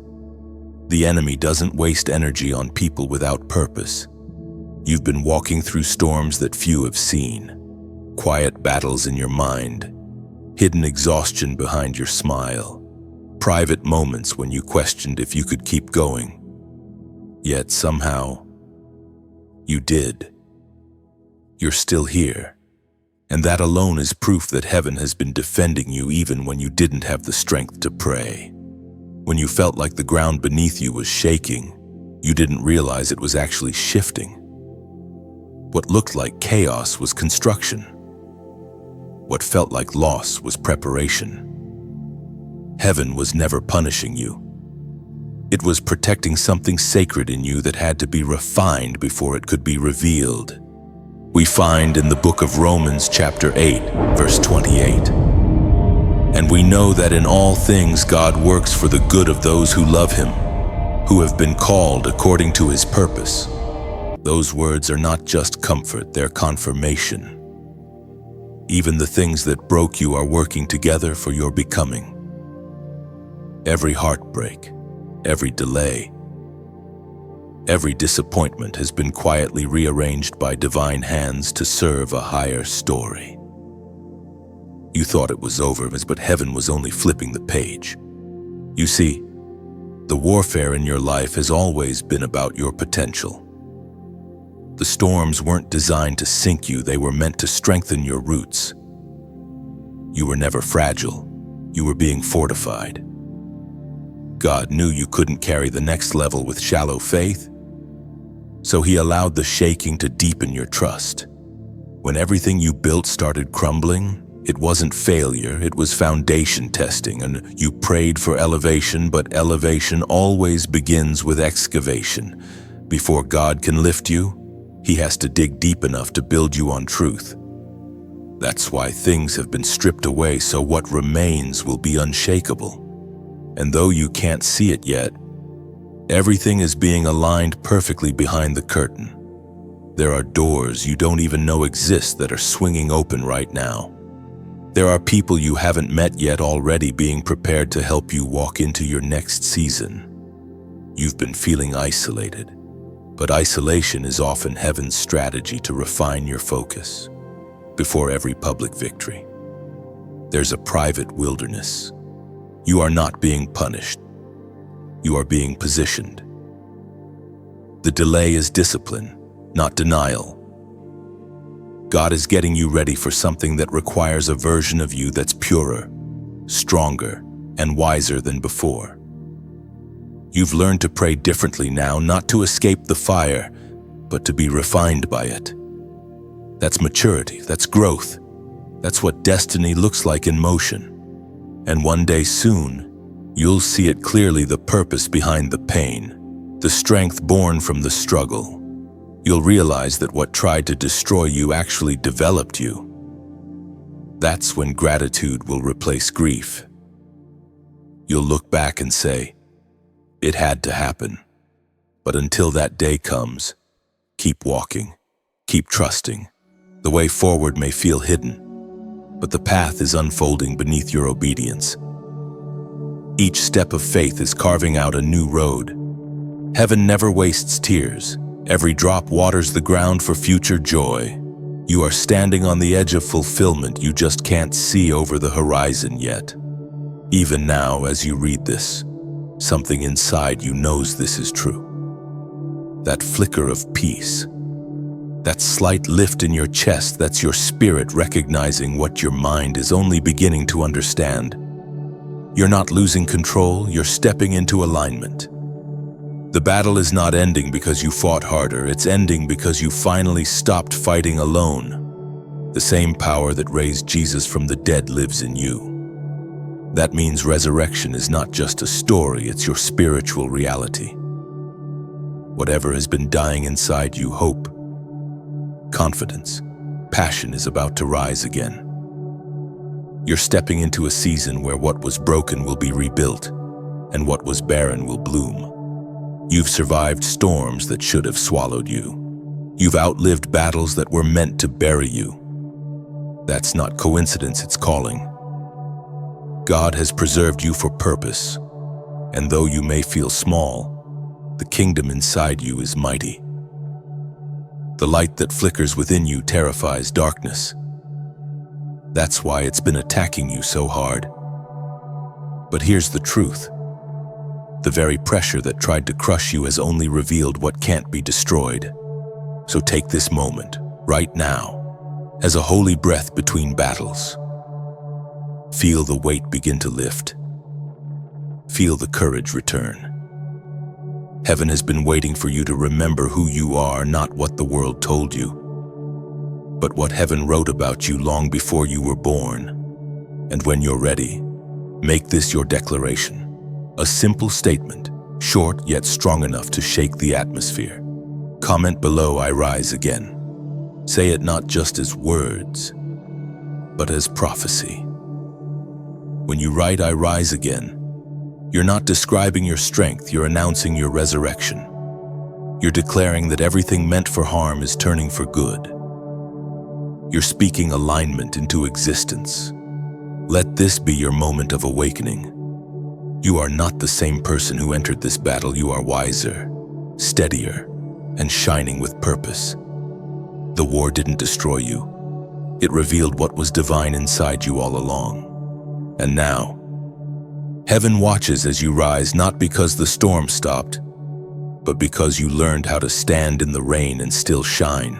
The enemy doesn't waste energy on people without purpose. You've been walking through storms that few have seen. Quiet battles in your mind, hidden exhaustion behind your smile, private moments when you questioned if you could keep going. Yet somehow, you did. You're still here, and that alone is proof that heaven has been defending you even when you didn't have the strength to pray. When you felt like the ground beneath you was shaking, you didn't realize it was actually shifting. What looked like chaos was construction. What felt like loss was preparation. Heaven was never punishing you. It was protecting something sacred in you that had to be refined before it could be revealed. we find in the book of Romans chapter 8, verse 28. And we know that in all things God works for the good of those who love him, who have been called according to his purpose. Those words are not just comfort, they're confirmation. Even the things that broke you are working together for your becoming. Every heartbreak, every delay, every disappointment has been quietly rearranged by divine hands to serve a higher story. You thought it was over, but heaven was only flipping the page. You see, the warfare in your life has always been about your potential. The storms weren't designed to sink you, they were meant to strengthen your roots. You were never fragile, you were being fortified. God knew you couldn't carry the next level with shallow faith, so he allowed the shaking to deepen your trust. When everything you built started crumbling, it wasn't failure, it was foundation testing, and you prayed for elevation, but elevation always begins with excavation. Before God can lift you, he has to dig deep enough to build you on truth. That's why things have been stripped away, so what remains will be unshakable. And though you can't see it yet, everything is being aligned perfectly behind the curtain. There are doors you don't even know exist that are swinging open right now. There are people you haven't met yet already being prepared to help you walk into your next season. You've been feeling isolated, but isolation is often heaven's strategy to refine your focus. Before every public victory, there's a private wilderness. You are not being punished. You are being positioned. The delay is discipline, not denial. God is getting you ready for something that requires a version of you that's purer, stronger, and wiser than before. You've learned to pray differently now, not to escape the fire, but to be refined by it. That's maturity, that's growth. That's what destiny looks like in motion. And one day soon, you'll see it clearly, the purpose behind the pain, the strength born from the struggle. You'll realize that what tried to destroy you actually developed you. That's when gratitude will replace grief. You'll look back and say, it had to happen. But until that day comes, keep walking, keep trusting. The way forward may feel hidden, but the path is unfolding beneath your obedience. Each step of faith is carving out a new road. Heaven never wastes tears. Every drop waters the ground for future joy. You are standing on the edge of fulfillment you just can't see over the horizon yet. Even now, as you read this, something inside you knows this is true. That flicker of peace, that slight lift in your chest, that's your spirit recognizing what your mind is only beginning to understand. You're not losing control, you're stepping into alignment. The battle is not ending because you fought harder, it's ending because you finally stopped fighting alone. The same power that raised Jesus from the dead lives in you. That means resurrection is not just a story, it's your spiritual reality. Whatever has been dying inside you, hope, confidence, passion is about to rise again. You're stepping into a season where what was broken will be rebuilt, and what was barren will bloom. You've survived storms that should have swallowed you. You've outlived battles that were meant to bury you. That's not coincidence, it's calling. God has preserved you for purpose, and though you may feel small, the kingdom inside you is mighty. The light that flickers within you terrifies darkness. That's why it's been attacking you so hard. But here's the truth. The very pressure that tried to crush you has only revealed what can't be destroyed. So take this moment, right now, as a holy breath between battles. Feel the weight begin to lift. Feel the courage return. Heaven has been waiting for you to remember who you are, not what the world told you, but what heaven wrote about you long before you were born. And when you're ready, make this your declaration. A simple statement, short yet strong enough to shake the atmosphere. Comment below, I rise again. Say it not just as words, but as prophecy. When you write, "I rise again," you're not describing your strength, you're announcing your resurrection. You're declaring that everything meant for harm is turning for good. You're speaking alignment into existence. Let this be your moment of awakening. You are not the same person who entered this battle. You are wiser, steadier, and shining with purpose. The war didn't destroy you. It revealed what was divine inside you all along. And now, heaven watches as you rise, not because the storm stopped, but because you learned how to stand in the rain and still shine.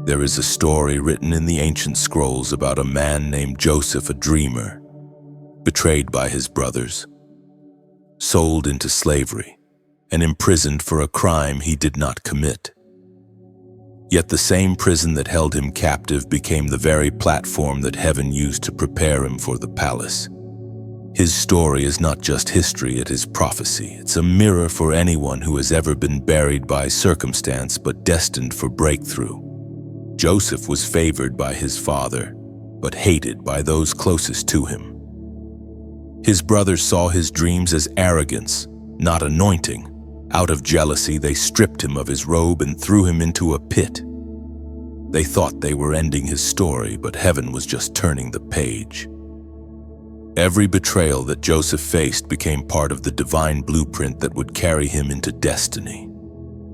There is a story written in the ancient scrolls about a man named Joseph, a dreamer, betrayed by his brothers, sold into slavery, and imprisoned for a crime he did not commit. Yet the same prison that held him captive became the very platform that heaven used to prepare him for the palace. His story is not just history, it is prophecy. It's a mirror for anyone who has ever been buried by circumstance but destined for breakthrough. Joseph was favored by his father, but hated by those closest to him. His brothers saw his dreams as arrogance, not anointing. Out of jealousy, they stripped him of his robe and threw him into a pit. They thought they were ending his story, but heaven was just turning the page. Every betrayal that Joseph faced became part of the divine blueprint that would carry him into destiny.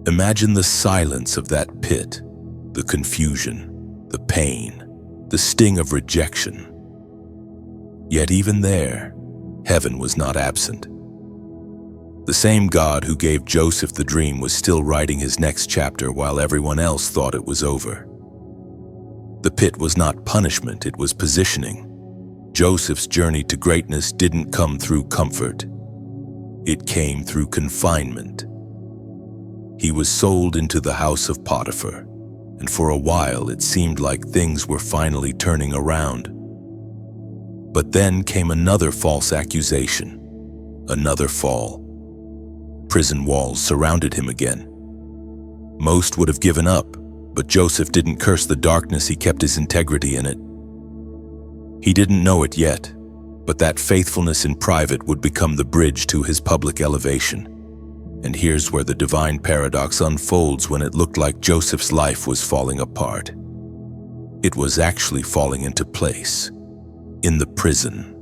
Imagine the silence of that pit, the confusion, the pain, the sting of rejection. Yet even there, heaven was not absent. The same God who gave Joseph the dream was still writing his next chapter while everyone else thought it was over. The pit was not punishment, it was positioning. Joseph's journey to greatness didn't come through comfort. It came through confinement. He was sold into the house of Potiphar, and for a while it seemed like things were finally turning around. But then came another false accusation, another fall. Prison walls surrounded him again. Most would have given up, but Joseph didn't curse the darkness, he kept his integrity in it. He didn't know it yet, but that faithfulness in private would become the bridge to his public elevation. And here's where the divine paradox unfolds. When it looked like Joseph's life was falling apart, it was actually falling into place. In the prison,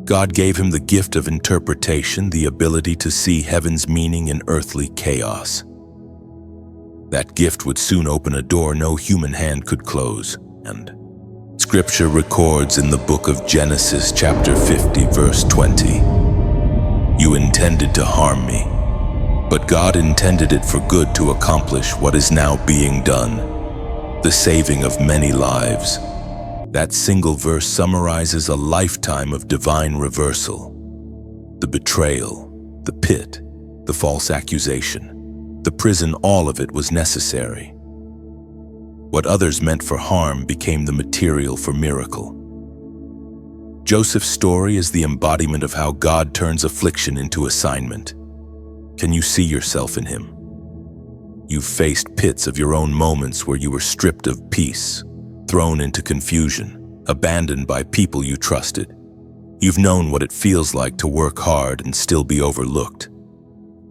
God gave him the gift of interpretation, the ability to see heaven's meaning in earthly chaos. That gift would soon open a door no human hand could close, and Scripture records in the book of Genesis, chapter 50, verse 20, "You intended to harm me, but God intended it for good to accomplish what is now being done, the saving of many lives." That single verse summarizes a lifetime of divine reversal. The betrayal, the pit, the false accusation, the prison, all of it was necessary. What others meant for harm became the material for miracle. Joseph's story is the embodiment of how God turns affliction into assignment. Can you see yourself in him? You've faced pits of your own moments where you were stripped of peace, thrown into confusion, abandoned by people you trusted. You've known what it feels like to work hard and still be overlooked,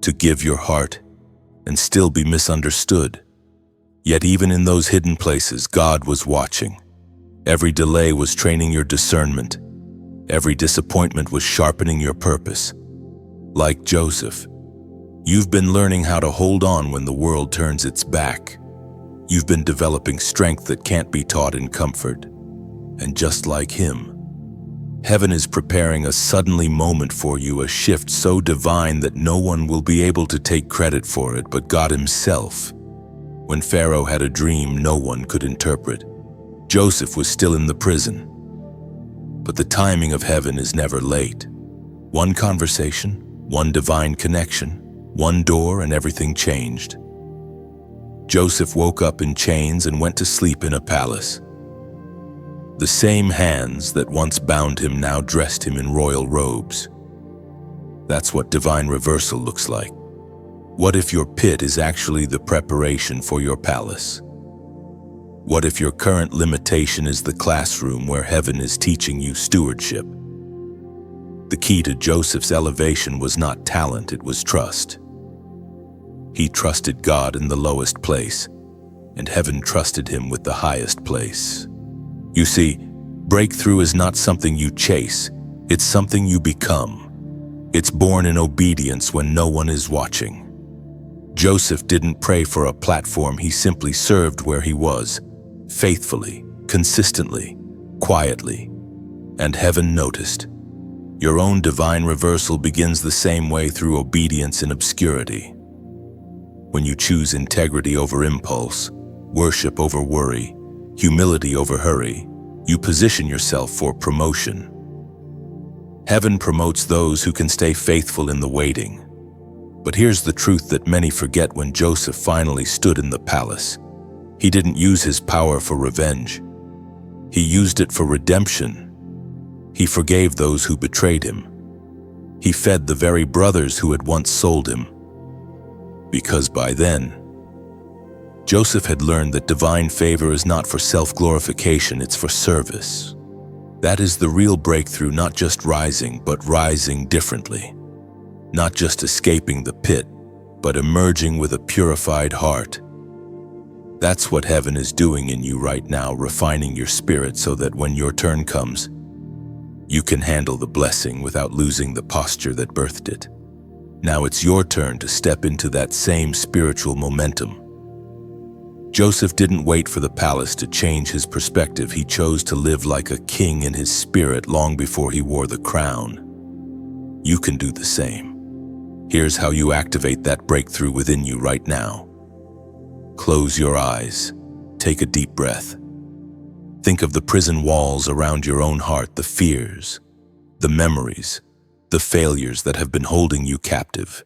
to give your heart and still be misunderstood. Yet even in those hidden places, God was watching. Every delay was training your discernment. Every disappointment was sharpening your purpose. Like Joseph, you've been learning how to hold on when the world turns its back. You've been developing strength that can't be taught in comfort. And just like him, heaven is preparing a suddenly moment for you, a shift so divine that no one will be able to take credit for it but God himself. When Pharaoh had a dream no one could interpret, Joseph was still in the prison. But the timing of heaven is never late. One conversation, one divine connection, one door, and everything changed. Joseph woke up in chains and went to sleep in a palace. The same hands that once bound him now dressed him in royal robes. That's what divine reversal looks like. What if your pit is actually the preparation for your palace? What if your current limitation is the classroom where heaven is teaching you stewardship? The key to Joseph's elevation was not talent, it was trust. He trusted God in the lowest place, and heaven trusted him with the highest place. You see, breakthrough is not something you chase, it's something you become. It's born in obedience when no one is watching. Joseph didn't pray for a platform, he simply served where he was, faithfully, consistently, quietly. And heaven noticed. Your own divine reversal begins the same way, through obedience in obscurity. When you choose integrity over impulse, worship over worry, humility over hurry, you position yourself for promotion. Heaven promotes those who can stay faithful in the waiting. But here's the truth that many forget: when Joseph finally stood in the palace, he didn't use his power for revenge. He used it for redemption. He forgave those who betrayed him. He fed the very brothers who had once sold him. Because by then, Joseph had learned that divine favor is not for self-glorification, it's for service. That is the real breakthrough, not just rising, but rising differently. Not just escaping the pit, but emerging with a purified heart. That's what heaven is doing in you right now, refining your spirit so that when your turn comes, you can handle the blessing without losing the posture that birthed it. Now it's your turn to step into that same spiritual momentum. Joseph didn't wait for the palace to change his perspective. He chose to live like a king in his spirit long before he wore the crown. You can do the same. Here's how you activate that breakthrough within you right now. Close your eyes. Take a deep breath. Think of the prison walls around your own heart, the fears, the memories, the failures that have been holding you captive.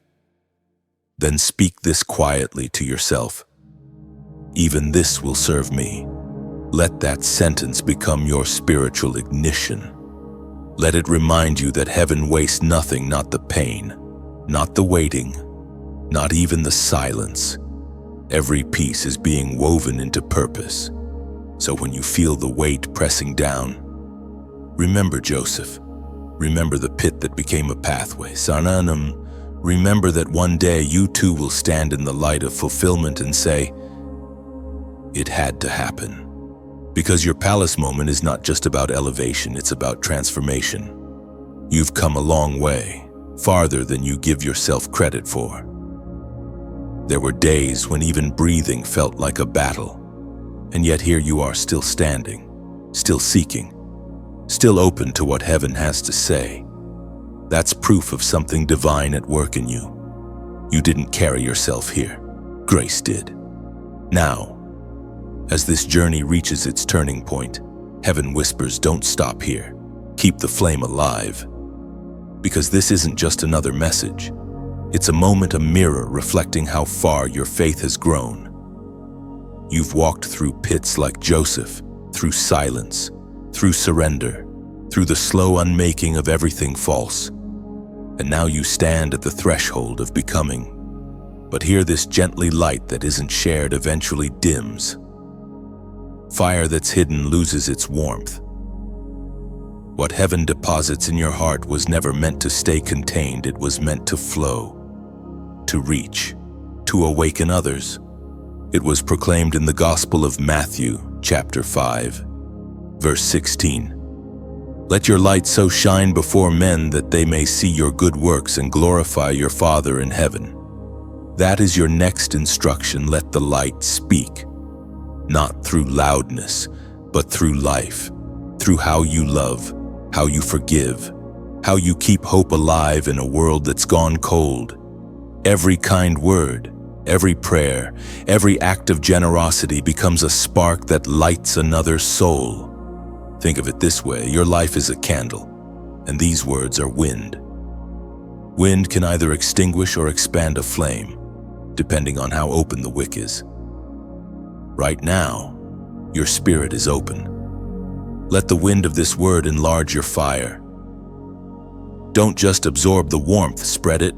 Then speak this quietly to yourself. Even this will serve me. Let that sentence become your spiritual ignition. Let it remind you that heaven wastes nothing, not the pain, not the waiting, not even the silence. Every piece is being woven into purpose. So when you feel the weight pressing down, remember Joseph. Remember the pit that became a pathway. Sananam. Remember that one day you too will stand in the light of fulfillment and say, it had to happen. Because your palace moment is not just about elevation, it's about transformation. You've come a long way, farther than you give yourself credit for. There were days when even breathing felt like a battle. And yet here you are, still standing, still seeking, still open to what heaven has to say. That's proof of something divine at work in you. You didn't carry yourself here. Grace did. Now, as this journey reaches its turning point, heaven whispers, don't stop here. Keep the flame alive. Because this isn't just another message. It's a moment, a mirror reflecting how far your faith has grown. You've walked through pits like Joseph, through silence, through surrender, through the slow unmaking of everything false. And now you stand at the threshold of becoming. But here this gently light that isn't shared eventually dims. Fire that's hidden loses its warmth. What heaven deposits in your heart was never meant to stay contained, it was meant to flow, to reach, to awaken others. It was proclaimed in the Gospel of Matthew, chapter 5, verse 16. Let your light so shine before men that they may see your good works and glorify your Father in heaven. That is your next instruction. Let the light speak, not through loudness, but through life, through how you love, how you forgive, how you keep hope alive in a world that's gone cold. Every kind word, every prayer, every act of generosity becomes a spark that lights another soul. Think of it this way, your life is a candle, and these words are wind. Wind can either extinguish or expand a flame, depending on how open the wick is. Right now, your spirit is open. Let the wind of this word enlarge your fire. Don't just absorb the warmth, spread it.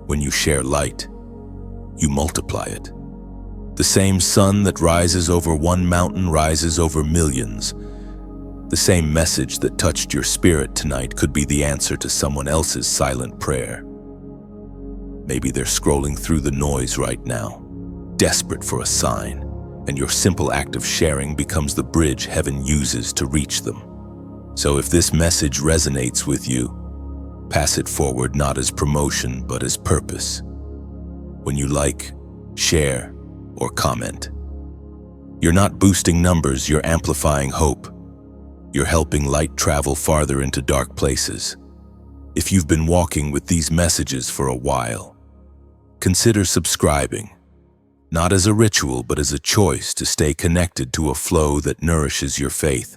When you share light, you multiply it. The same sun that rises over one mountain rises over millions. The same message that touched your spirit tonight could be the answer to someone else's silent prayer. Maybe they're scrolling through the noise right now, desperate for a sign, and your simple act of sharing becomes the bridge heaven uses to reach them. So if this message resonates with you, pass it forward not as promotion but as purpose. When you like, share, or comment, you're not boosting numbers, you're amplifying hope. You're helping light travel farther into dark places. If you've been walking with these messages for a while, consider subscribing, not as a ritual but as a choice to stay connected to a flow that nourishes your faith.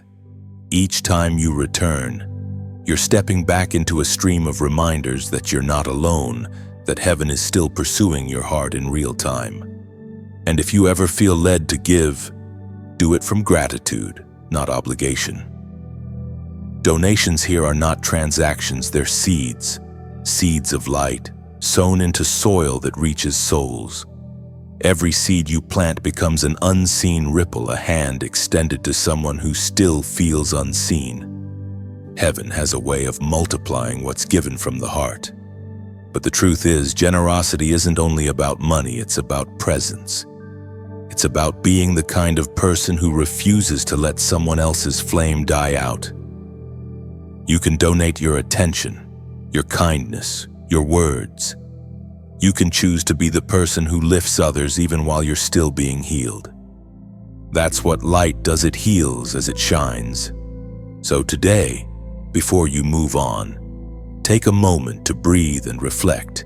Each time you return, you're stepping back into a stream of reminders that you're not alone, that heaven is still pursuing your heart in real time. And if you ever feel led to give, do it from gratitude, not obligation. Donations here are not transactions, they're seeds, seeds of light, sown into soil that reaches souls. Every seed you plant becomes an unseen ripple, a hand extended to someone who still feels unseen. Heaven has a way of multiplying what's given from the heart. But the truth is, generosity isn't only about money, it's about presence. It's about being the kind of person who refuses to let someone else's flame die out. You can donate your attention, your kindness, your words. You can choose to be the person who lifts others even while you're still being healed. That's what light does, it heals as it shines. So today, before you move on, take a moment to breathe and reflect.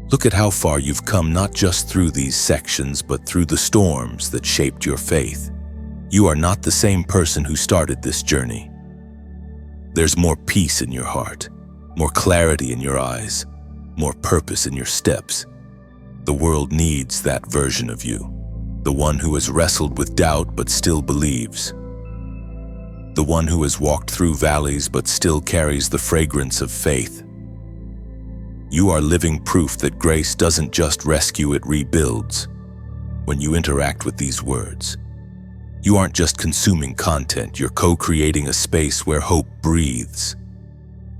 Look at how far you've come, not just through these sections, but through the storms that shaped your faith. You are not the same person who started this journey. There's more peace in your heart, more clarity in your eyes, more purpose in your steps. The world needs that version of you, the one who has wrestled with doubt but still believes, the one who has walked through valleys but still carries the fragrance of faith. You are living proof that grace doesn't just rescue, it rebuilds. When you interact with these words, you aren't just consuming content, you're co-creating a space where hope breathes.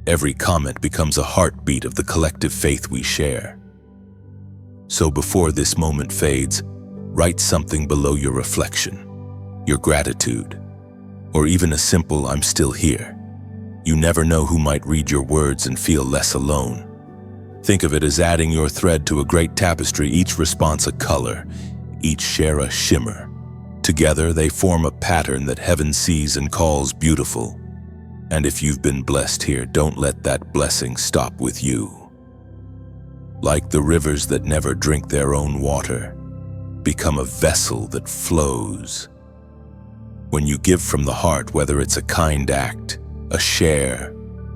Every comment becomes a heartbeat of the collective faith we share. So before this moment fades, write something below your reflection, your gratitude, or even a simple "I'm still here." You never know who might read your words and feel less alone. Think of it as adding your thread to a great tapestry, each response a color, each share a shimmer. Together they form a pattern that heaven sees and calls beautiful. And if you've been blessed here, don't let that blessing stop with you. Like the rivers that never drink their own water, become a vessel that flows. When you give from the heart, whether it's a kind act, a share,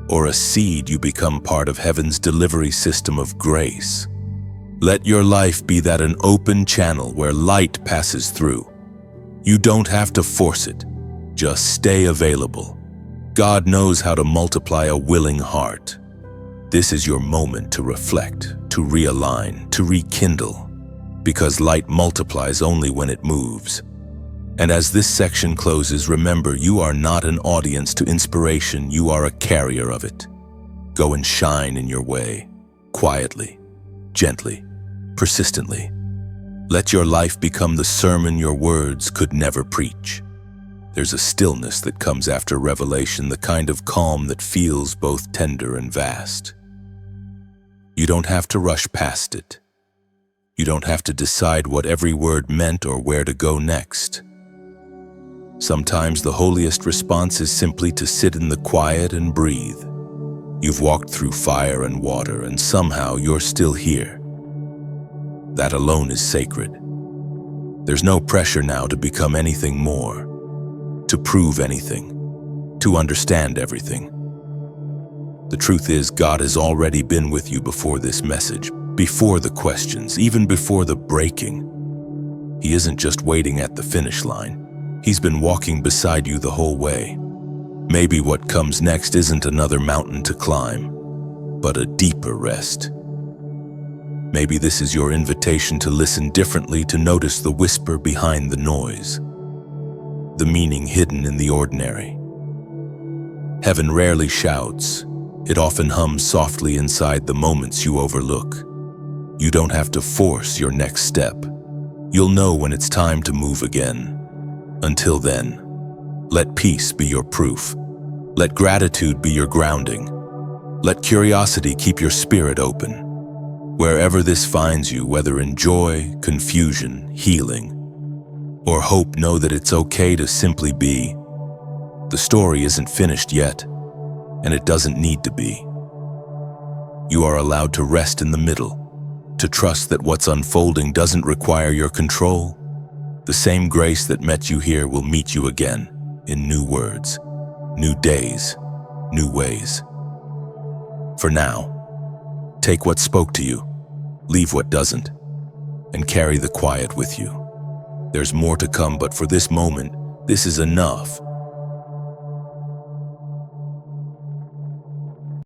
or a seed, you become part of heaven's delivery system of grace. Let your life be that an open channel where light passes through. You don't have to force it, just stay available. God knows how to multiply a willing heart. This is your moment to reflect, to realign, to rekindle, because light multiplies only when it moves. And as this section closes, remember, you are not an audience to inspiration, you are a carrier of it. Go and shine in your way, quietly, gently, persistently. Let your life become the sermon your words could never preach. There's a stillness that comes after revelation, the kind of calm that feels both tender and vast. You don't have to rush past it. You don't have to decide what every word meant or where to go next. Sometimes the holiest response is simply to sit in the quiet and breathe. You've walked through fire and water, and somehow you're still here. That alone is sacred. There's no pressure now to become anything more, to prove anything, to understand everything. The truth is, God has already been with you before this message, before the questions, even before the breaking. He isn't just waiting at the finish line. He's been walking beside you the whole way. Maybe what comes next isn't another mountain to climb, but a deeper rest. Maybe this is your invitation to listen differently, to notice the whisper behind the noise, the meaning hidden in the ordinary. Heaven rarely shouts. It often hums softly inside the moments you overlook. You don't have to force your next step. You'll know when it's time to move again. Until then, let peace be your proof. Let gratitude be your grounding. Let curiosity keep your spirit open. Wherever this finds you, whether in joy, confusion, healing, or hope, know that it's okay to simply be. The story isn't finished yet, and it doesn't need to be. You are allowed to rest in the middle, to trust that what's unfolding doesn't require your control. The same grace that met you here will meet you again, in new words, new days, new ways. For now, take what spoke to you, leave what doesn't, and carry the quiet with you. There's more to come, but for this moment, this is enough.